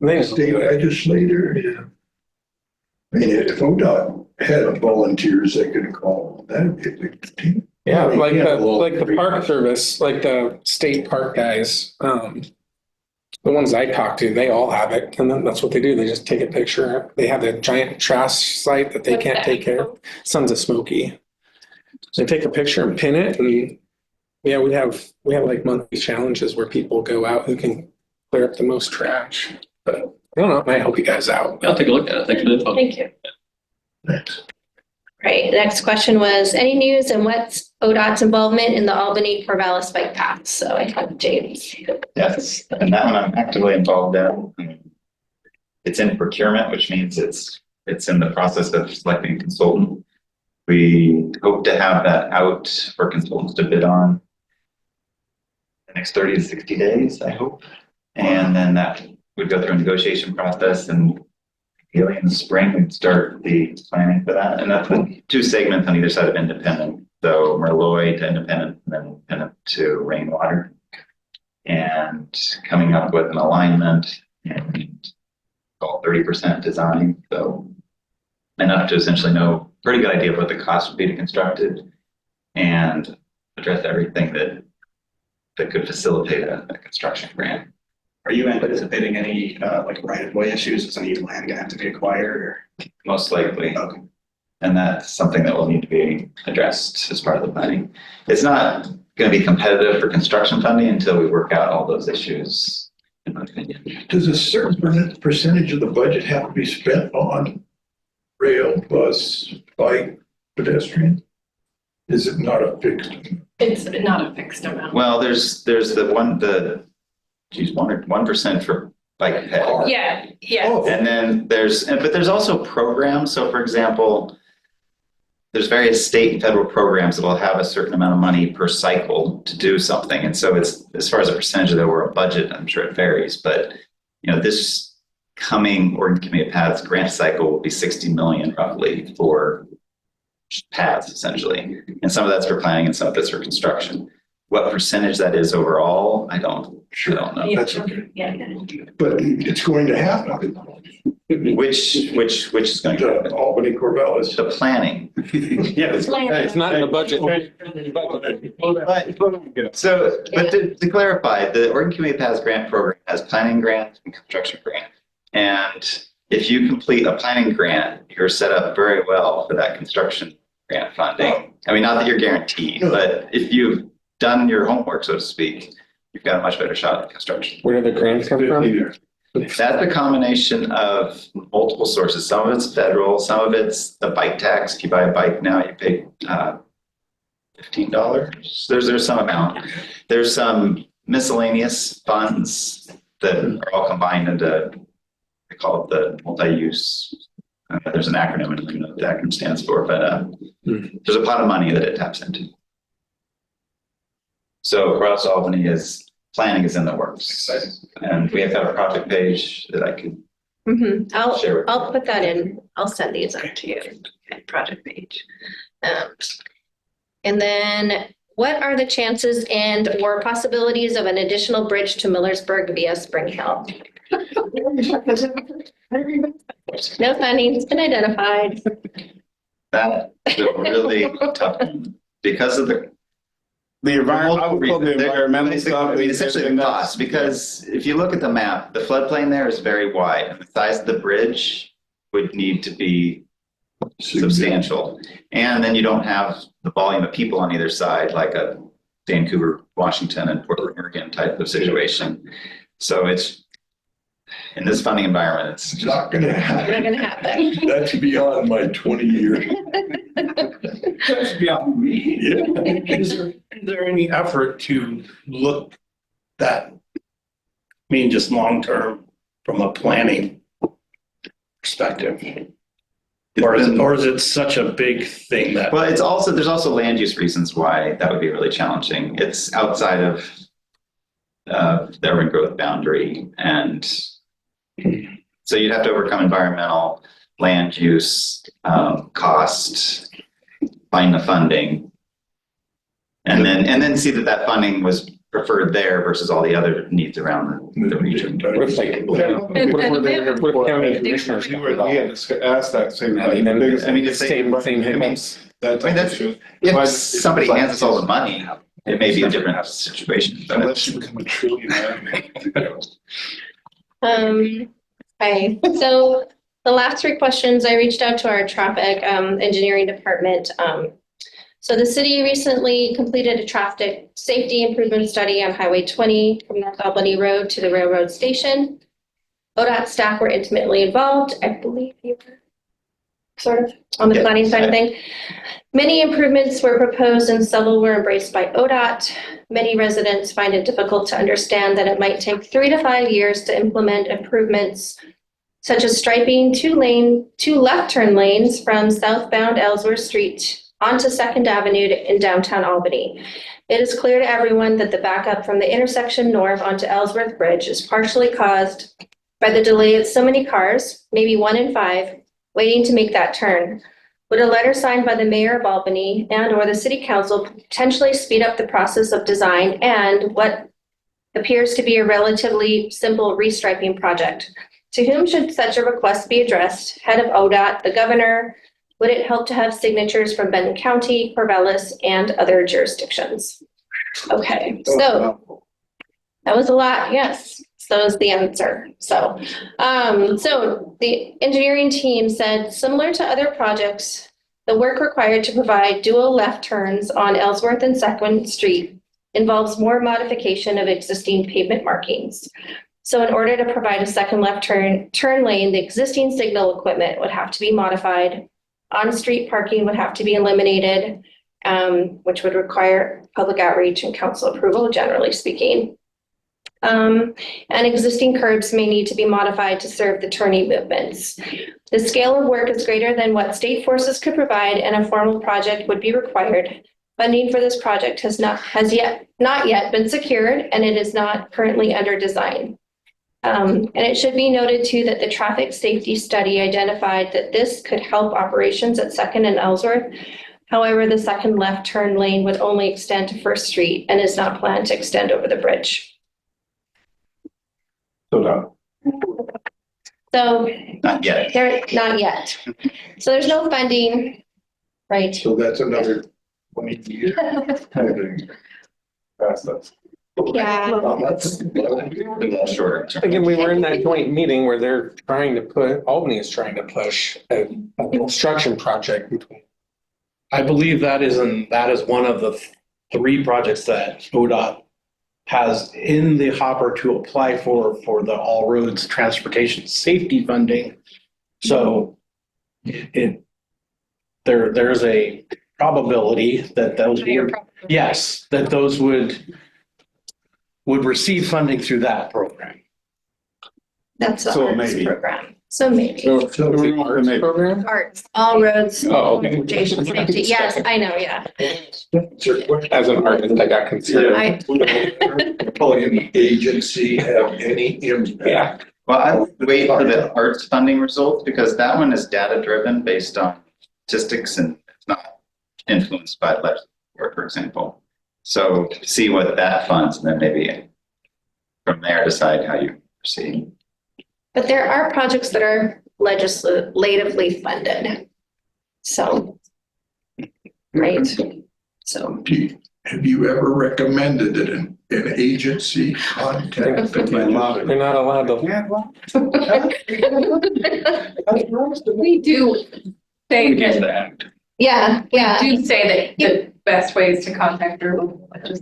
They state do it. legislator? Yeah. I mean, if ODOT had volunteers they could call, that'd be a big team. Yeah, like Yeah, the well, park service, like the state park guys, the ones I talk to, they all have it, and then that's what they do. They just take a picture. They have a giant trash site that they What's can't that? take care of. Sons of Smoky. They take a picture and pin it, and yeah, we have like monthly challenges where people go out who can clear up the most trash. But I don't know, it might help you guys out. I'll take a look at it. Thanks for the info. Thank you. Thanks. Right. The next question was, any news and what's ODOT's involvement in the Albany Corvallis bike path? So I have James. Yes, and that one I'm actively involved in. It's in procurement, which means it's in the process of selecting a consultant. We hope to have that out for consultants to bid on the next 30 to 60 days, I hope. And then that would go through a negotiation process, and ideally in the spring, we'd start the planning for that. And that's the two segments on either side of Independent. So Merloy to Independent and then Independent to Rainwater. And coming up with an alignment and call 30% design. So enough to essentially know pretty good idea of what the cost would be to construct it and address everything that could facilitate a construction grant. Are you anticipating any, like right-of-way issues? Is any land gonna have to be acquired or? Most likely. Okay. And that's something that will need to be addressed as part of the planning. It's not going to be competitive for construction funding until we work out all those issues, in my opinion. Does a certain percentage of the budget have to be spent on rail, bus, bike, pedestrian? Is it not a fixed? It's not a fixed amount. Well, there's the 1% for bike ped. Yeah. Oh, And then there's also programs. So for example, there's various state and federal programs that will have a certain amount of money per cycle to do something. And so it's, as far as a percentage of the overall budget, I'm sure it varies, but this coming Oregon Committee of Paths grant cycle will be 60 million roughly for paths essentially. And some of that's for planning and some of that's for construction. What percentage that is overall, I don't know. that's okay. Yeah. But it's going to happen. Which is going to The happen? Albany Corvallis. The planning. Yeah. It's not in the budget. But to clarify, the Oregon Community Paths Grant Program has planning grant and construction grant. And if you complete a planning grant, you're set up very well for that construction grant funding. I mean, not that you're guaranteed, but if you've done your homework, so to speak, you've got a much better shot at construction. Where do the grants come from? That's a combination of multiple sources. Some of it's federal, some of it's the bike tax. If you buy a bike now, you pay $15. There's some amount. There's some miscellaneous funds that are all combined into, they call it the multi-use. There's an acronym, I don't even know what the acronym stands for, but there's a pot of money that it taps into. So across Albany planning is in the works. And we have got a project page that I can share with you. I'll put that in. I'll send these out to you. Okay, project page. And then what are the chances and or possibilities of an additional bridge to Millersburg via Spring Hill? No funding has been identified. That is a really tough one because of the environment, I would call the environmental Basically, stuff. I mean, essentially the cost, because if you look at the map, the floodplain there is very wide, and the size of the bridge would need to be substantial. And then you don't have the volume of people on either side, like a Vancouver, Washington, and Portland, Oregon type of situation. So it's, in this funding environment, it's It's just, not gonna Not happen. gonna happen. That's beyond my 20 years. That's beyond me. Yeah. Is there any effort to look that, I mean, just long-term from a planning perspective? Or is it such a big thing that? well, it's also, there's also land use reasons why that would be really challenging. It's outside of the urban growth boundary. And so you'd have to overcome environmental, land use, cost, find the funding. And then see that that funding was preferred there versus all the other needs around the region. What if like, what if county commissioners? We had asked that same. I mean, then, I mean, it's same hiccups. That's I mean, that's- issue. If somebody hands us all the money, it may be a different situation. But Unless you become a trillionaire. Okay, so the last three questions, I reached out to our traffic engineering department. So the city recently completed a traffic safety improvement study on Highway 20 from North Albany Road to the railroad station. ODOT staff were intimately involved. I believe you were sort of on the Yeah. planning side of things. Many improvements were proposed and several were embraced by ODOT. Many residents find it difficult to understand that it might take 3 to 5 years to implement improvements such as striping two left turn lanes from southbound Ellsworth Street onto Second Avenue in downtown Albany. It is clear to everyone that the backup from the intersection north onto Ellsworth Bridge is partially caused by the delay of so many cars, maybe 1 in 5, waiting to make that turn. Would a letter signed by the mayor of Albany and/or the city council potentially speed up the process of design and what appears to be a relatively simple restriping project? To whom should such a request be addressed? Head of ODOT, the governor? Would it help to have signatures from Benton County, Corvallis, and other jurisdictions? Okay, so that was a lot, yes. So is the answer. So the engineering team said, similar to other projects, the work required to provide dual left turns on Ellsworth and Second Street involves more modification of existing pavement markings. So in order to provide a second left turn lane, the existing signal equipment would have to be modified. On-street parking would have to be eliminated, which would require public outreach and council approval, generally speaking. And existing curbs may need to be modified to serve the turning movements. The scale of work is greater than what state forces could provide, and a formal project would be required. Funding for this project has not yet been secured, and it is not currently under design. And it should be noted too that the traffic safety study identified that this could help operations at Second and Ellsworth. However, the second left turn lane would only extend to First Street and is not planned to extend over the bridge. So So Not yet. not yet. So there's no funding, right? So that's another 20 years. Past us. Yeah. That's shorter. Again, we were in that joint meeting where they're trying to put, Albany is trying to push a construction project between. I believe that is one of the 3 projects that ODOT has in the hopper to apply for the all roads transportation safety funding. So there's a probability that those would receive funding through that program. That's the So arts maybe. program. So maybe. Program? Arts, all roads. Oh, okay. Transportation safety. Yes, I know, yeah. As an artist, I got concerned. Will any agency have any impact? Well, I would wait for the arts funding results because that one is data driven based on statistics and it's not influenced by legislature, for example. So see what that funds and then maybe from there decide how you proceed. But there are projects that are legislatively funded. So, right, so. Have you ever recommended that an agency contact? They're not allowed to. We do. say Engage that, the act. Yeah, yeah. do say that the best ways to contact her.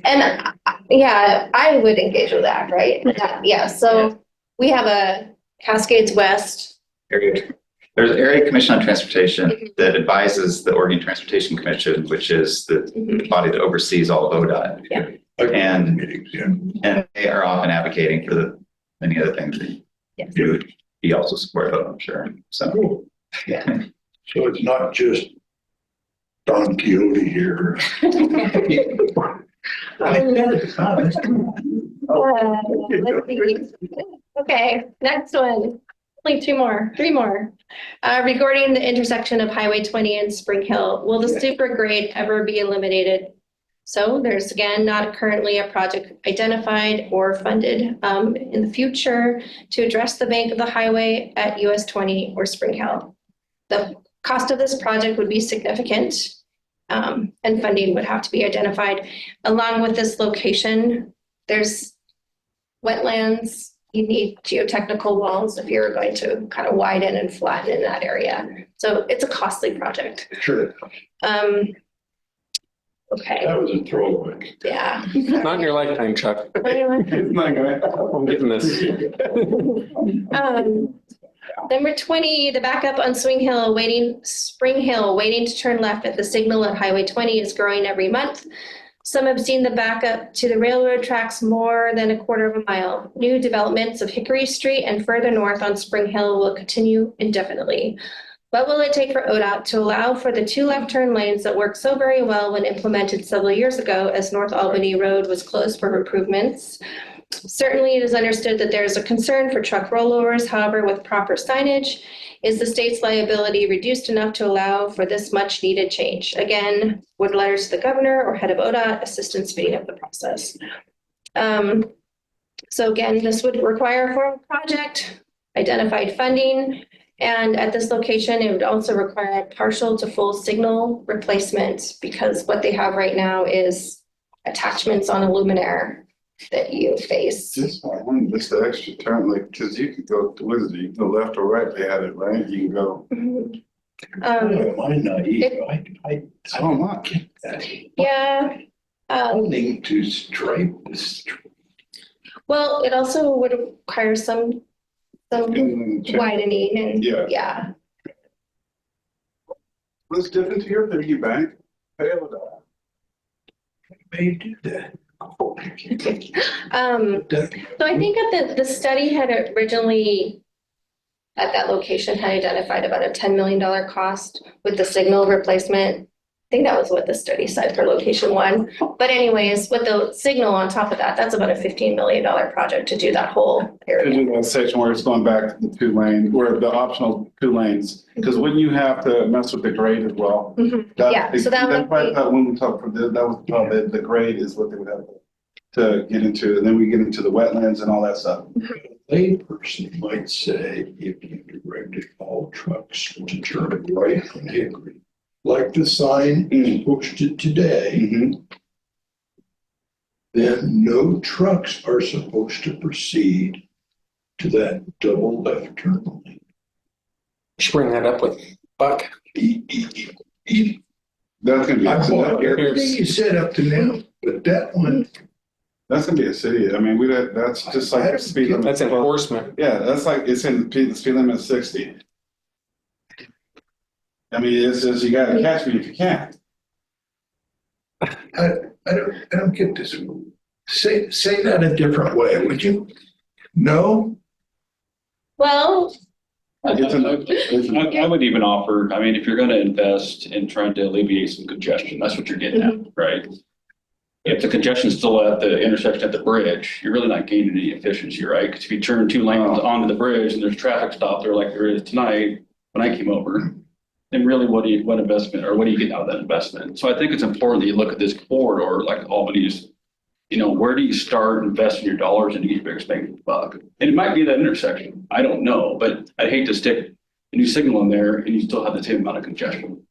And yeah, I would engage with that, right? Yeah, so we have a Cascades West. There's an area commission on transportation that advises the Oregon Transportation Commission, which is the body that oversees all of ODOT. Yeah. And- Meetings, yeah. And they are often advocating for the many other things that Yes. you would be also supportive of, I'm sure. So, So it's not just Don Quixote here. Let's see. Okay, next one. Only three more. Regarding the intersection of Highway 20 and Spring Hill, will the super grade ever be eliminated? So there's again not currently a project identified or funded in the future to address the bank of the highway at US 20 or Spring Hill. The cost of this project would be significant, and funding would have to be identified. Along with this location, there's wetlands. You need geotechnical walls if you're going to kind of widen and flatten in that area. So it's a costly project. Sure, Okay, that was a throwaway. yeah. Not in your lifetime, Chuck. It's not gonna. I'm getting this. Number 20, the backup on Spring Hill waiting to turn left at the signal at Highway 20 is growing every month. Some have seen the backup to the railroad tracks more than a quarter of a mile. New developments of Hickory Street and further north on Spring Hill will continue indefinitely. What will it take for ODOT to allow for the 2 left turn lanes that worked so very well when implemented several years ago as North Albany Road was closed for improvements? Certainly, it is understood that there is a concern for truck rollovers. However, with proper signage, is the state's liability reduced enough to allow for this much needed change? Again, would letters to the governor or head of ODOT assist in speeding up the process? So again, this would require a formal project, identified funding, and at this location, it would also require a partial to full signal replacement because what they have right now is attachments on a luminaire that you face. Just the extra turn, like, cause you could go, what is it, you can go left or right, they had it, right? You can go. Am I naive? I don't know. get that. Yeah. Wanting to stripe this. Well, it also would require some widening and, Yeah. yeah. What's different here than you bank? May do that. So I think that the study had originally at that location had identified about a $10 million cost with the signal replacement. I think that was what the study said for location 1. But anyways, with the signal on top of that, that's about a $15 million project to do that whole area. In that section where it's going back to the 2 lane, where the optional 2 lanes, because wouldn't you have to mess with the grade as well? Yeah, so that would be- When we talked, that was probably the grade is what they would have to get into, and then we get into the wetlands and all that stuff. Layperson might say, if you directed all trucks to turn right from Hickory, like the sign is posted today, Mhm. then no trucks are supposed to proceed to that double left turn lane. Should bring that up with Buck. That's gonna be, I bought everything you said up to now, but that one, that's gonna be a city, I mean, that's just like the speed limit. That's enforcement. Yeah, that's like, it's in the speed limit is 60. I mean, it's just, you gotta catch me if you can. I don't get this. Say that a different way, would you? No? Well, I would even offer, I mean, if you're gonna invest in trying to alleviate some congestion, that's what you're getting at, right? If the congestion's still at the intersection at the bridge, you're really not gaining any efficiency, right? Because if you turn 2 lanes onto the bridge and there's traffic stop there like there is tonight, when I came over, then really what investment or what do you get out of that investment? So I think it's important that you look at this corridor like Albany's, where do you start investing your dollars and to get your biggest bang for the buck? And it might be that intersection. I don't know, but I'd hate to stick a new signal in there and you still have the same amount of congestion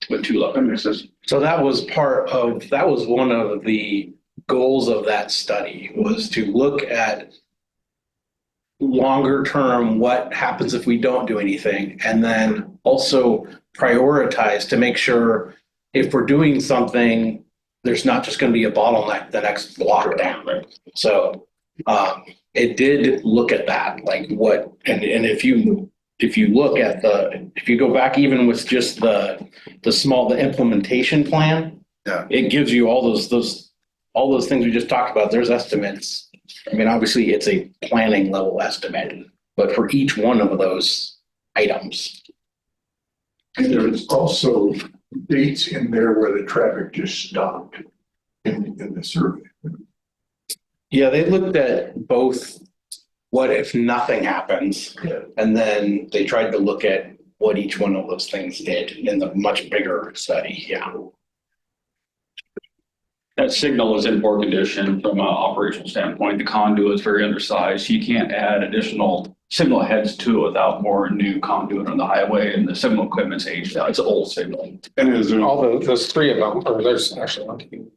with 2 left entrances. So that was one of the goals of that study was to look at longer term, what happens if we don't do anything? And then also prioritize to make sure if we're doing something, there's not just gonna be a bottleneck the next block down. So, it did look at that, like what, and if you look at if you go back even with just the implementation plan. Yeah. It gives you all those things we just talked about. There's estimates. I mean, obviously it's a planning level estimate, but for each one of those items. There's also dates in there where the traffic just stopped in the survey. Yeah, they looked at both what if nothing happens, and then they tried to look at what each one of those things did in the much bigger study. Yeah. That signal is in poor condition from an operational standpoint. The conduit is very undersized. You can't add additional signal heads to it without more new conduit on the highway, and the signal equipment's aged out. It's old signal. And is there, All those three of them, or there's actually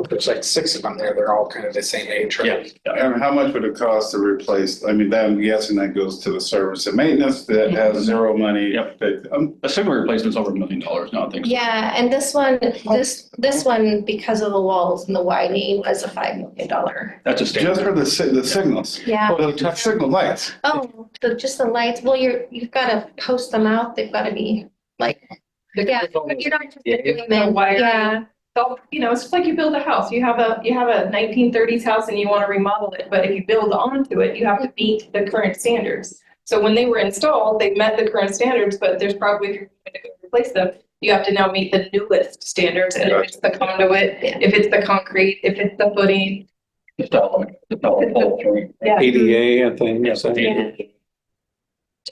there's like 6 of them there. They're all kind of the same age, right? and how much would it cost to replace? I mean, I'm guessing that goes to the service and maintenance that has zero money. Yep. A signal replacement's over $1 million now, I think. Yeah, and this one, because of the walls and the widening, was a $5 million. That's a Just standard. for the signals. Yeah. Oh, the signal lights. Oh, just the lights. Well, you've got to post them out. They've got to be like, yeah, you're not just doing them. wiring. Yeah, So, it's just like you build a house. You have a 1930s house and you want to remodel it, but if you build onto it, you have to meet the current standards. So when they were installed, they met the current standards, but there's probably, if you're going to replace them, you have to now meet the newest standards. And if it's the conduit, if it's the concrete, if it's the footing. The whole thing. Yeah. ADA, I think.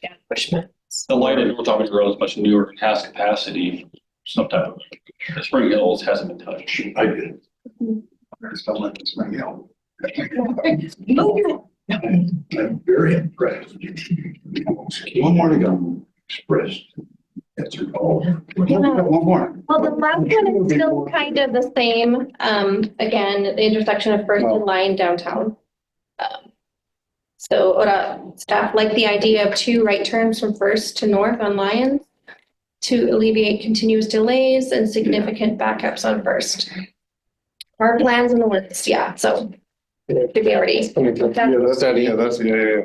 Yeah, Bushman. The light at North Albany Road is much newer and has capacity, some type of, the Spring Hills hasn't been touched. I did. There's no limit to my help. I'm very impressed. One more to go. Expressed. Answered all. One more. well, the last one is still kind of the same. Again, the intersection of First and Line downtown. So ODOT staff like the idea of 2 right turns from First to North on Lyons to alleviate continuous delays and significant backups on First. Our plans in the list, yeah, so should be already.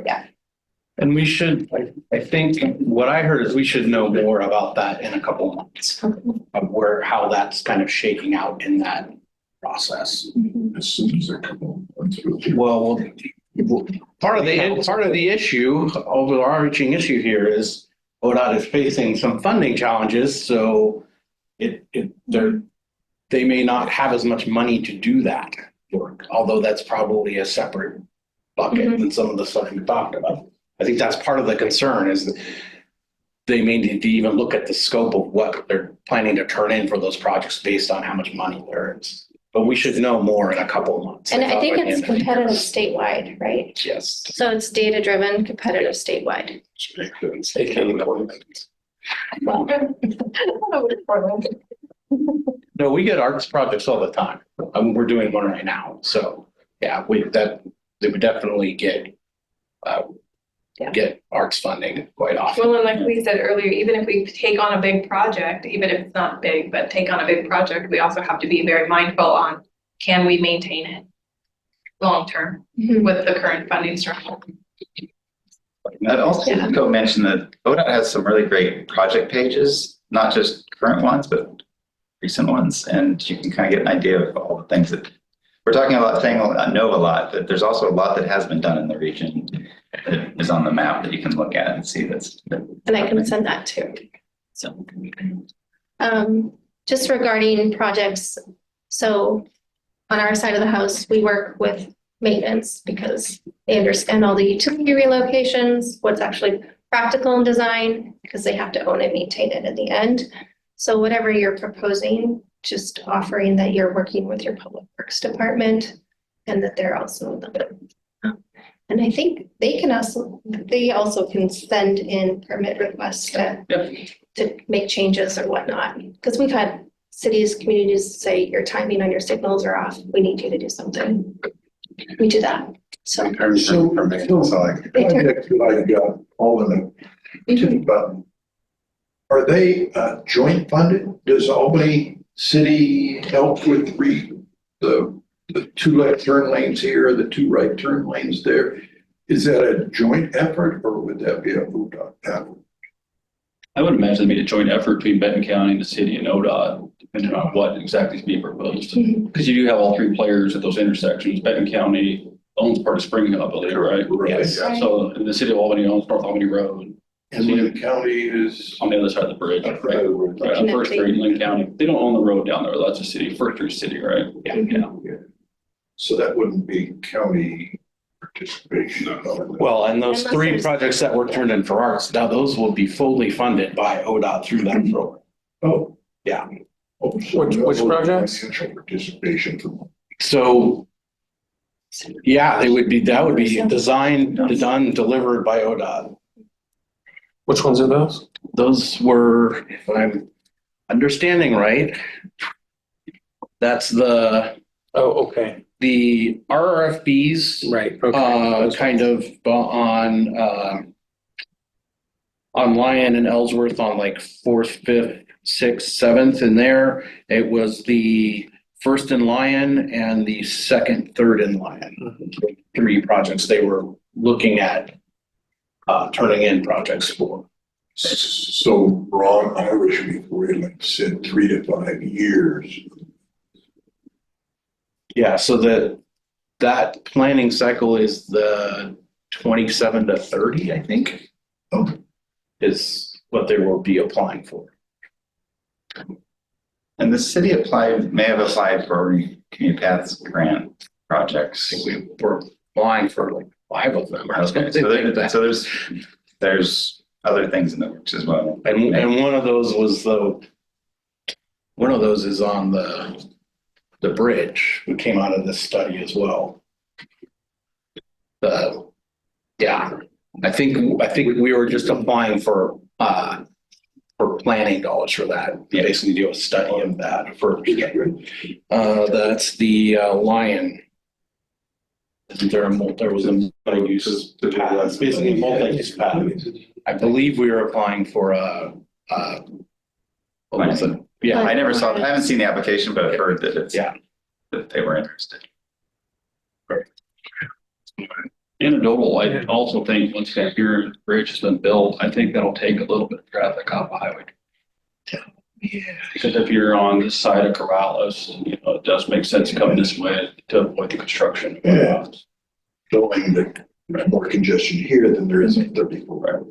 Yeah. And we should, I think what I heard is we should know more about that in a couple of months of how that's kind of shaking out in that process. As soon as they're coming. Well, part of the issue, overarching issue here is ODOT is facing some funding challenges, so they may not have as much money to do that work, although that's probably a separate bucket than some of the stuff we talked about. I think that's part of the concern is that they may need to even look at the scope of what they're planning to turn in for those projects based on how much money there is. But we should know more in a couple of months. And I think by the it's end of the year. competitive statewide, right? Yes. So it's data-driven, competitive statewide. Well, No, we get arts projects all the time. We're doing one right now. So yeah, they would definitely get arts funding quite often. Well, and like we said earlier, even if we take on a big project, even if it's not big, but take on a big project, we also have to be very mindful on, can we maintain it long-term with the current funding structure? I'd also go mention that ODOT has some really great project pages, not just current ones, but recent ones. And you can kind of get an idea of all the things that we're talking about, saying I know a lot, but there's also a lot that has been done in the region that is on the map that you can look at and see that's. and I can send that too. So, just regarding projects, so on our side of the house, we work with maintenance because they understand all the utility relocations, what's actually practical in design, because they have to own and maintain it at the end. So whatever you're proposing, just offering that you're working with your public works department and that they're also and I think they also can send in permit requests to make changes or whatnot. Because we've had cities, communities say your timing on your signals are off. We need you to do something. We do that. So I got all in the button. Are they joint funded? Does Albany City help with the two left turn lanes here, the two right turn lanes there? Is that a joint effort or would that be a ODOT effort? I would imagine it'd be a joint effort between Benton County, the city and ODOT, depending on what exactly is being proposed. Because you do have all three players at those intersections. Benton County owns part of Spring Hill, I believe, right? Yes. So and the city of Albany owns North Albany Road And Lynn County is. on the other side of the bridge. Right, on First Street, Lynn County. They don't own the road down there. That's a city, First Street City, right? Yeah. So that wouldn't be county participation. Well, and those Unless three there's- projects that were turned in for ours, now those will be fully funded by ODOT through that program. Oh. Yeah. Oh, so Which no projects? Financial participation from. So, yeah, that would be designed, done, delivered by ODOT. Which ones are those? Those were, if I'm understanding right, that's Oh, okay, the RFBs, right, okay. kind of on Lyon and Ellsworth on like 4th, 5th, 6th, 7th in there. It was the first in Lyon and the second, third in Lyon. Three projects they were looking at turning in projects for. So Ron Irish before he said 3 to 5 years. Yeah, so that planning cycle is the 27 to 30, I think. Oh. Is what they will be applying for. And the city may have applied for community paths grant I projects. think we were applying for like 5 of them. Okay, so there's other things in the works as well. And one of those is on the bridge, who came out of this study as well. Yeah, I think we were just applying for planning dollars for that. Basically do a study of that for, that's the Lion. There was a multi-use path, it's basically a multi-use path. I believe we were applying for what was it? Yeah, I haven't seen the application, but I've heard that that they were interested. Anecdotal, I also think once that here bridge has been built, I think that'll take a little bit of traffic off the highway. Yeah. Because if you're on this side of Corvallis, it does make sense coming this way to avoid the construction. Yeah. Showing that there's more congestion here than there is in 34.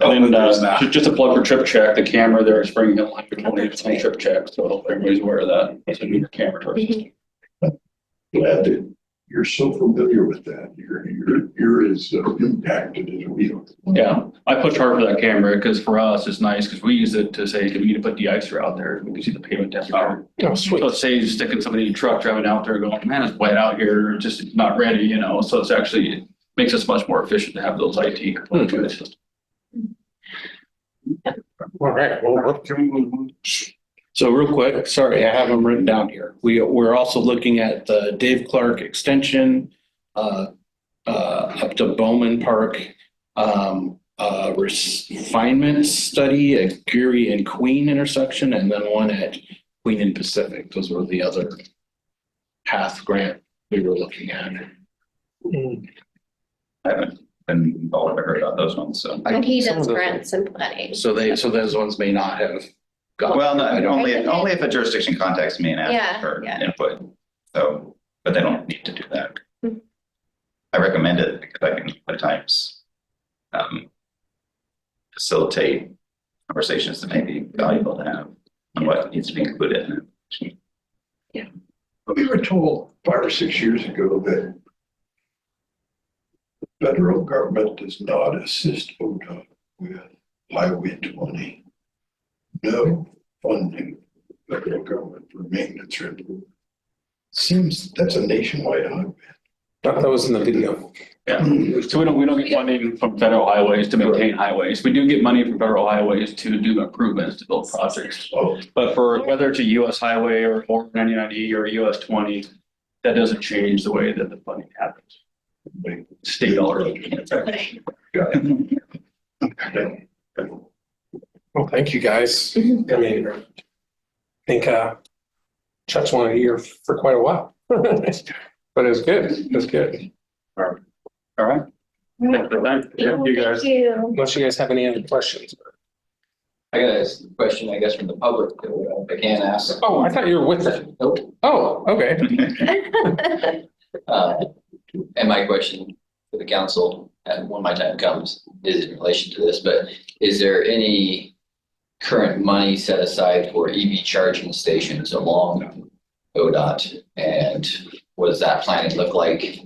And then just a plug for Trip Check, the camera there at Spring Hill, like it's on Trip Check, so everybody's aware of that. It's a new camera to our system. Glad that you're so familiar with that. You're as impacted as we are. Yeah, I push hard for that camera because for us, it's nice because we use it to say, do we need to put de-icer out there? We can see the pavement temperature. Oh, sweet. So say you're sticking somebody in a truck driving out there going, man, it's wet out here, just not ready, so it's actually, it makes us much more efficient to have those IT components in the system. All right, well, So real quick, sorry, I have them written down here. We're also looking at the Dave Clark extension, up to Bowman Park, refinement study at Geary and Queen intersection, and then one at Queen and Pacific. Those were the other path grant we were looking at. I haven't been involved or heard about those ones, so. And he Some does of the- grants and planning. So those ones may not have gotten. Well, no, I don't- only if a jurisdiction contacts me and asks Yeah, for yeah. input. So, but they don't need to do that. Mhm. I recommend it because I can at times facilitate conversations that may be valuable to have on what needs to be included in it. We were told 5 or 6 years ago that the federal government does not assist ODOT with Highway 20. No funding, federal government for maintenance or improvement. Seems that's a nationwide highway. that was in the video. Yeah, so we don't get funding from federal highways to maintain highways. We do get money from federal highways to do improvements, to build projects. Oh, But for whether it's a US highway or 99E or a US 20, that doesn't change the way that the funding happens. State dollars. got it. Okay. Well, thank you guys. I mean, I think Chuck's wanted here for quite a while. But it's good. It's good. All right. Thanks for that. Yeah, you guys. Thank you. Unless you guys have any other questions. I got a question, I guess, from the public that I can ask. Oh, I thought you were with it. Nope. Oh, okay. And my question for the council, and when my time comes, is in relation to this, but is there any current money set aside for EV charging stations along ODOT? And what does that planning look like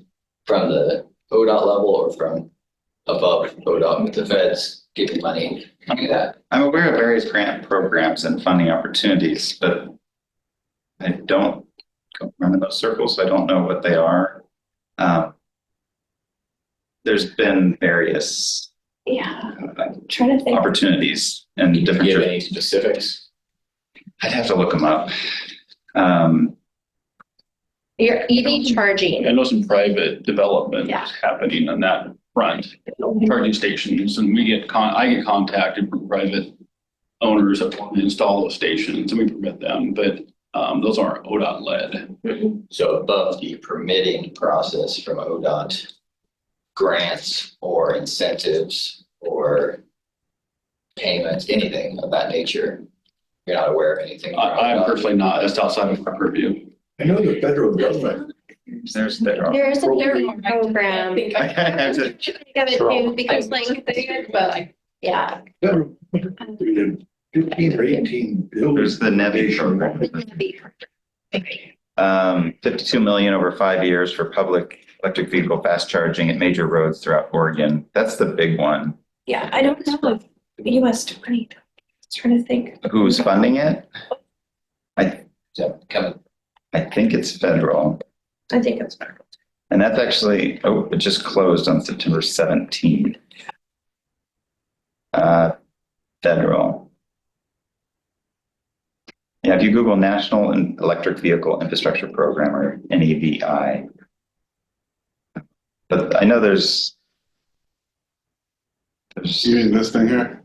from the ODOT level or from above ODOT with the feds giving money to do that? I'm aware of various grant programs and funding opportunities, but I don't go around in those circles, so I don't know what they are. There's been various Yeah, trying to think. opportunities and Can you different. give any specifics? I'd have to look them up. Your EV charging. I know some private development Yeah. happening on that front, charging stations, and I get contacted from private owners that want to install those stations, and we permit them, but those aren't ODOT led. So above the permitting process from ODOT, grants or incentives or payments, anything of that nature, you're not aware of anything? from I'm ODOT? personally not, that's outside of my purview. I know the federal government, There's There is a different program. I have to- Think of it too, because like, But like, yeah. federal, 15 or 18 billion. There's the NEVI program. 52 million over 5 years for public electric vehicle fast charging at major roads throughout Oregon. That's the big one. Yeah, I don't know if US 20. I was trying to think. Who's funding it? So coming, I think it's federal. I think it's federal. And that's actually, it just closed on September 17th. Federal. Yeah, if you Google National Electric Vehicle Infrastructure Program or NEVI. But I know there's You mean this thing here?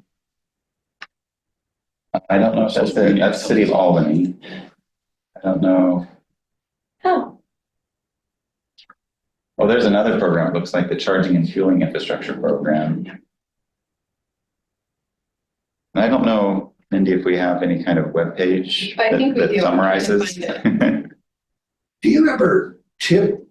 I don't know if that's that's City of Albany. I don't know. Oh, Oh, there's another program. It looks like the Charging and Fueling Infrastructure Program. And I don't know, Mindy, if we have any kind of webpage I think we that do. summarizes. Do you ever tip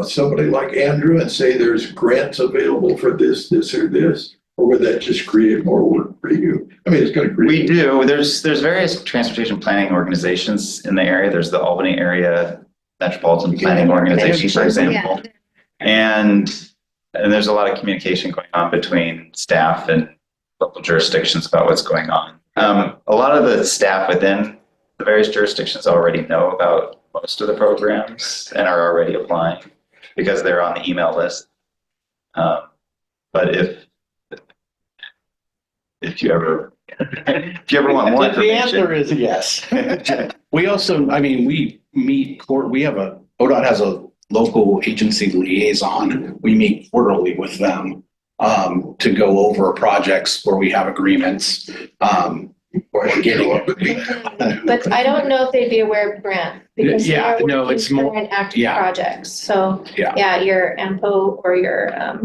somebody like Andrew and say there's grants available for this, this, or this? Or would that just create more work for you? I mean, it's going to We create. do. There's various transportation planning organizations in the area. There's the Albany Area Metropolitan Planning Organization, for example. And there's a lot of communication going on between staff and local jurisdictions about what's going on. A lot of the staff within the various jurisdictions already know about most of the programs and are already applying because they're on the email list. But if you ever want more The answer information. is yes. We also, I mean, we meet, we have ODOT has a local agency liaison. We meet quarterly with them to go over projects where we have agreements. Why should getting show up at me? but I don't know if they'd be aware of grant. Because Yeah, they are no, working it's more- current active yeah. projects, so, Yeah. yeah, your AMPO or your, Yeah,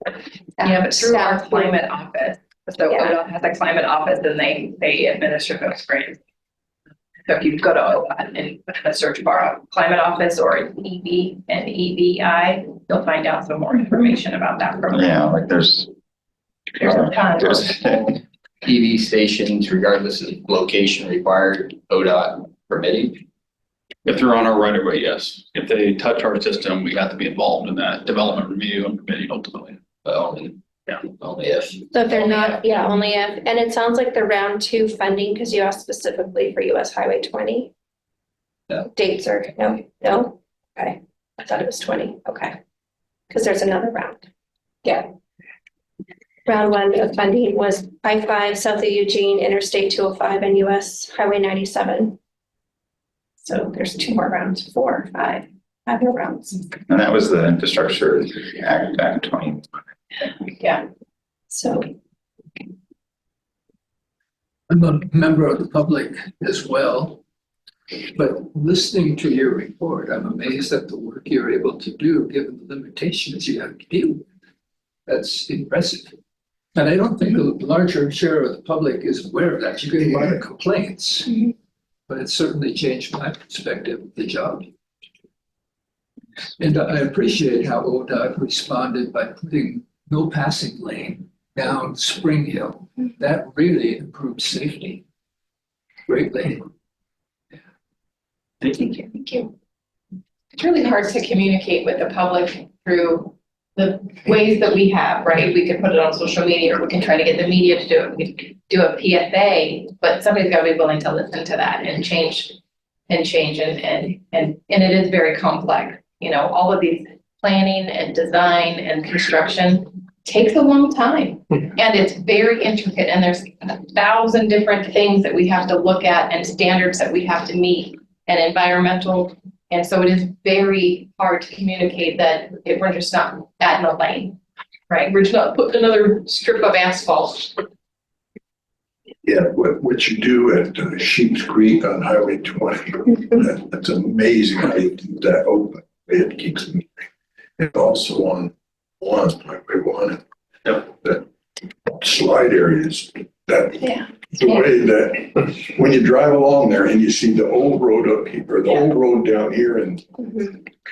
but through our staff climate office, so Yeah. ODOT has a climate office and they administer those grants. So if you go to ODOT and put in a search bar of climate office or EV and EVI, you'll find out some more information about that program. Yeah, like there's There's a ton. EV stations, regardless of location, required ODOT permitting. If they're on our right of way, yes. If they touch our system, we have to be involved in that development review and permitting ultimately. But only, Yeah. only if. So if they're not, yeah, only if, and it sounds like the round 2 funding, because you asked specifically for US Highway 20. No. Dates are, no, okay, I thought it was 20, okay. Because there's another round. Yeah. Round 1 of funding was I-5 south of Eugene, Interstate 205 and US Highway 97. So there's 2 more rounds, 4, 5 more rounds. And that was the infrastructure act 20. Yeah. So I'm a member of the public as well. But listening to your report, I'm amazed at the work you're able to do, given the limitations you have to deal with. That's impressive. And I don't think a larger share of the public is aware of that. You get a lot of complaints, but it certainly changed my perspective of the job. And I appreciate how ODOT responded by putting no passing lane down Spring Hill. That really improved safety greatly. Thank you. Thank you. It's really hard to communicate with the public through the ways that we have, right? We could put it on social media, or we can try to get the media to do it. We could do a PSA, but somebody's got to be willing to listen to that and change and it is very complex. You know, all of these planning and design and construction takes a long time, and it's very intricate, and there's 1,000 different things that we have to look at and standards that we have to meet and environmental. And so it is very hard to communicate that we're just not adding a lane, right? We're just not putting another strip of asphalt. Yeah, what you do at Sheep's Creek on Highway 20, that's amazing how you keep that open. It keeps moving. And also on Highway 1, that slide areas, Yeah. the way that when you drive along there and you see the old road up here, or the old road down here, and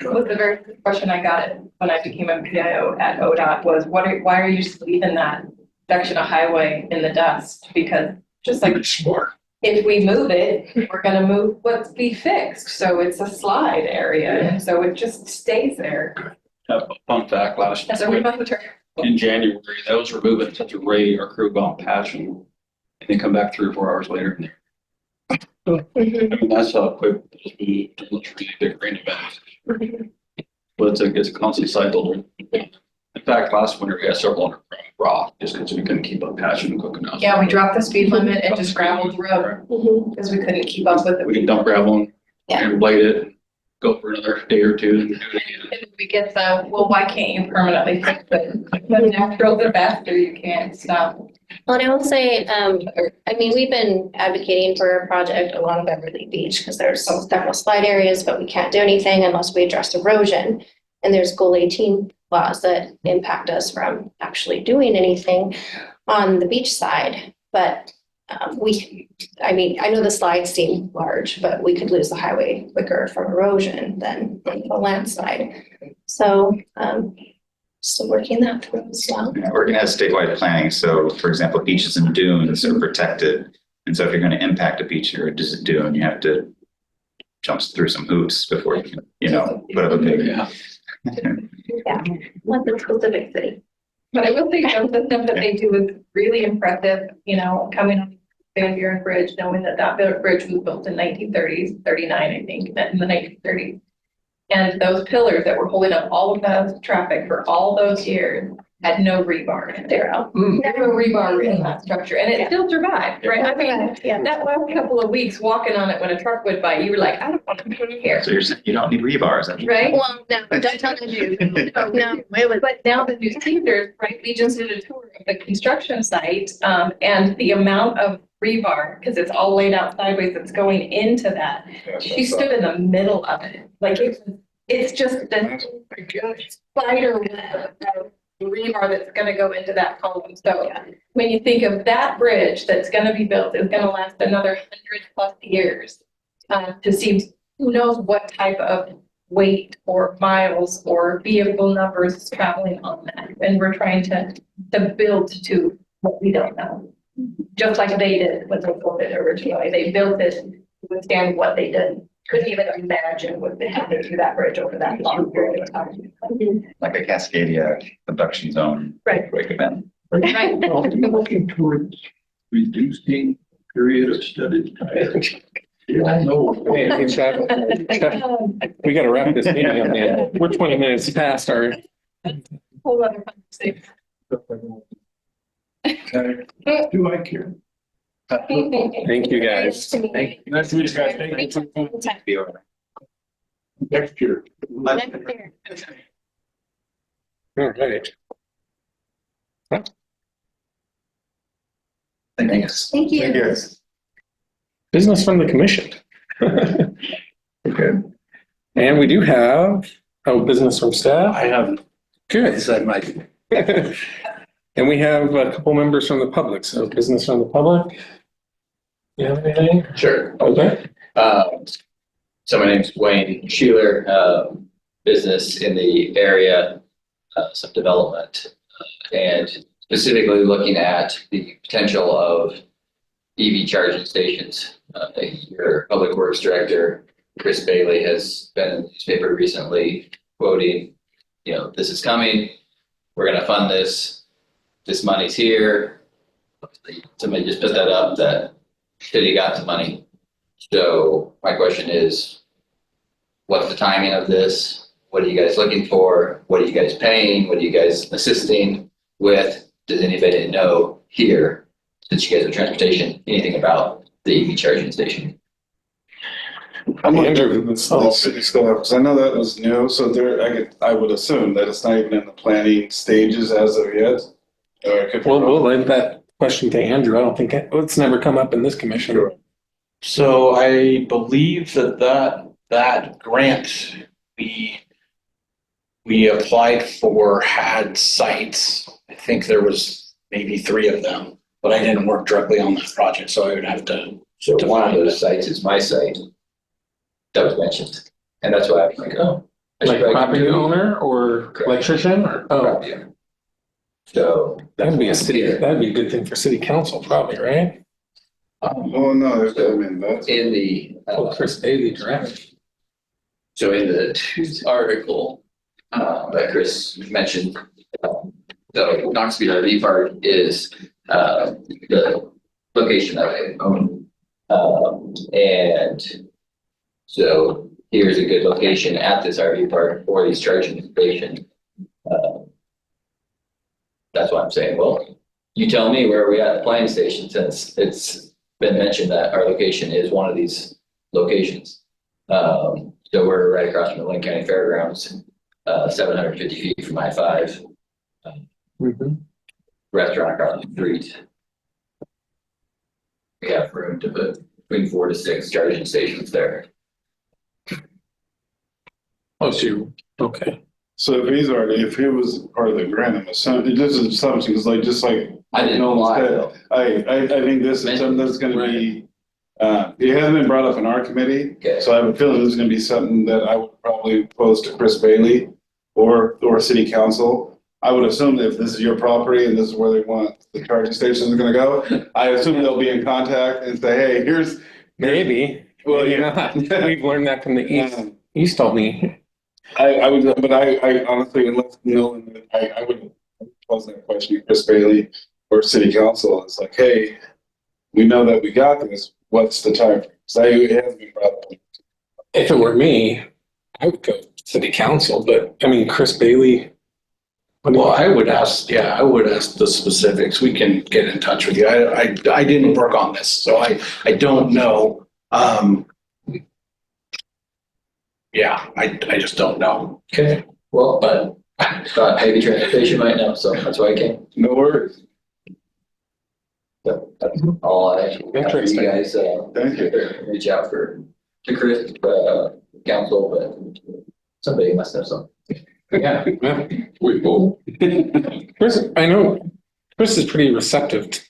That was the very first question I got when I became a PIO at ODOT was, why are you just leaving that section of highway in the dust? Because just like, pretty smart. if we move it, we're gonna move what's be fixed. So it's a slide area, and so it just stays there. Fun fact, last As a reminder. in January, those were moving such a rate, our crew got passion, and they come back 3 or 4 hours later. I mean, that's how quick those moved. It looks really big rain events. But it's a constant cycle. In fact, last winter we had several under rock just because we couldn't keep up passion and cooking out. Yeah, we dropped the speed limit and just gravelled the road because we couldn't keep up with it. We can dump gravel Yeah. and blade it, go for another day or two and do it again. And we get the, well, why can't you permanently fix it? The natural disaster, you can't stop. Well, and I will say, we've been advocating for a project along Beverly Beach because there's some several slide areas, but we can't do anything unless we address erosion. And there's Goal 18 laws that impact us from actually doing anything on the beach side. But I know the slides seem large, but we could lose the highway quicker from erosion than a landslide. So, still working that through as well. Yeah, Oregon has statewide planning. So for example, beaches and dunes are protected. And so if you're going to impact a beach or a dune, you have to jump through some hoops before you can, put up a big. Yeah. Yeah, like the specific city. But I will say, the stuff that they do is really impressive, coming on Van Buren Bridge, knowing that bridge was built in 1930s, 39, I think, in the 1930s. And those pillars that were holding up all of the traffic for all those years had no rebar in there. Never rebar in that structure, and it still survived, right? I mean, that last couple of weeks walking on it when a truck went by, you were like, I don't want to be here. So you're saying you don't need rebars. Right? Well, no, don't tell the Jews. No, it was. But now the new standards, right, we just did a tour of the construction site, and the amount of rebar, because it's all laid out sideways, that's going into that. She stood in the middle of it, like it's just a spider web of rebar that's gonna go into that column. So when you think of that bridge that's gonna be built, is gonna last another 100+ years, to see who knows what type of weight or miles or vehicle numbers traveling on that. And we're trying to build to what we don't know. Just like they did when they built it originally. They built it to withstand what they did. Couldn't even imagine what they had to do that bridge over that long period of time. Like a Cascadia abduction zone. Right. Break event. Right. Looking towards reducing period of study time. You all know. Hey, Chuck, we got to wrap this meeting up, man. We're 20 minutes past our. Whole other conversation. Do I care? Thank you, guys. Thank you. Nice to meet you guys. Thank you. Next year. All right. Thanks. Thank you. Yes. Business from the commission. Okay. And we do have, business from staff. I have, Good. said my, And we have a couple members from the public, so business from the public. You have anything? Sure. Okay. So my name's Wayne Sheeler, business in the area, some development, and specifically looking at the potential of EV charging stations. Your Public Works Director, Chris Bailey, has been in the newspaper recently quoting, this is coming, we're gonna fund this, this money's here. Somebody just put that up, that city got the money. So my question is, what's the timing of this? What are you guys looking for? What are you guys paying? What are you guys assisting with? Does anybody know here, since you guys are transportation, anything about the EV charging station? I'm wondering Andrew. if the city still have, because I know that was new, so I would assume that it's not even in the planning stages as of yet. Or it could be Well, we'll wrong. leave that question to Andrew. I don't think, it's never come up in this commission. Sure. so I believe that grant we applied for had sites. I think there was maybe 3 of them, but I didn't work directly on that project, so I would have to. So one of those sites is my site that was mentioned. And that's why I'm like, oh. I should Like probably property do- owner or Correct. electrician or, Property owner. So. that'd be that'd be a good thing for city council probably, right? Oh, no, I mean, that's. In the, Well, Chris Bailey direct. so in the news article, that Chris mentioned, the Knoxville RV park is, the location that I own. And so here's a good location at this RV park for these charging stations. That's why I'm saying, well, you tell me where we at the planning station, since it's been mentioned that our location is one of these locations. So we're right across from the Lynn County Fairgrounds, 750 feet from I-5, restaurant across the street. We have room to put between 4 to 6 charging stations there. Oh, so okay. So if he was part of the grant, I'm assuming, this is assumption, because I didn't know why though. I think this is something that's gonna be, it hasn't been brought up in our committee. Okay. So I have a feeling this is gonna be something that I would probably pose to Chris Bailey or city council. I would assume that if this is your property and this is where they want the charging stations are gonna go, I assume they'll be in contact and say, hey, here's. Maybe. Well, Maybe yeah. not. We've learned that from the east. East told me. I would, but I honestly, unless I would pose that question to Chris Bailey or city council. It's like, hey, we know that we got this. What's the time? So it hasn't been brought up. If it were me, I would go city council, but I mean, Chris Bailey. Well, I would ask the specifics. We can get in touch with you. I didn't work on this, so I don't know. Yeah, I just don't know. Okay, well, but I thought maybe transportation might know, so that's why I came. No worries. So that's all I have. Interesting. You guys, Thank you. reach out to Chris, council, but somebody must have something. Yeah. We will. Chris, I know Chris is pretty receptive.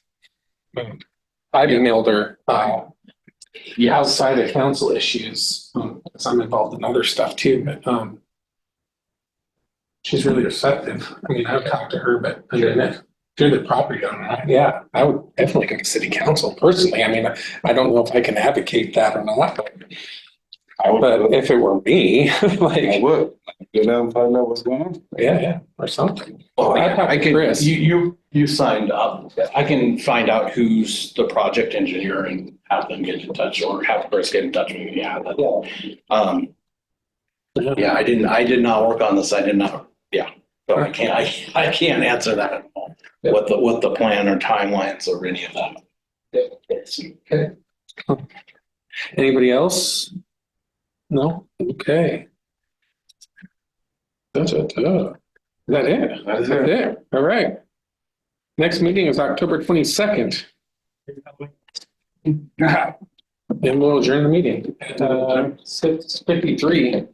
I've emailed her, outside of council issues, because I'm involved in other stuff too, but, she's really receptive. I mean, I've talked to her, but I mean, if you're the property owner, yeah, I would definitely go to city council personally. I mean, I don't know if I can advocate that or not, but if it were me, I like, would. Go down and find out what's going on. yeah, or something. Well, I'd talk I to can, Chris. you signed up. I can find out who's the project engineer and have them get in touch, or have Chris get in touch with me. Yeah. Yeah, I did not work on this. I did not, so I can't answer that at all. What the plan or timelines or any of that. Okay. Anybody else? No? Okay. Is that it? That's That's it. All right. Next meeting is October 22nd. Then we'll adjourn the meeting. 6:53.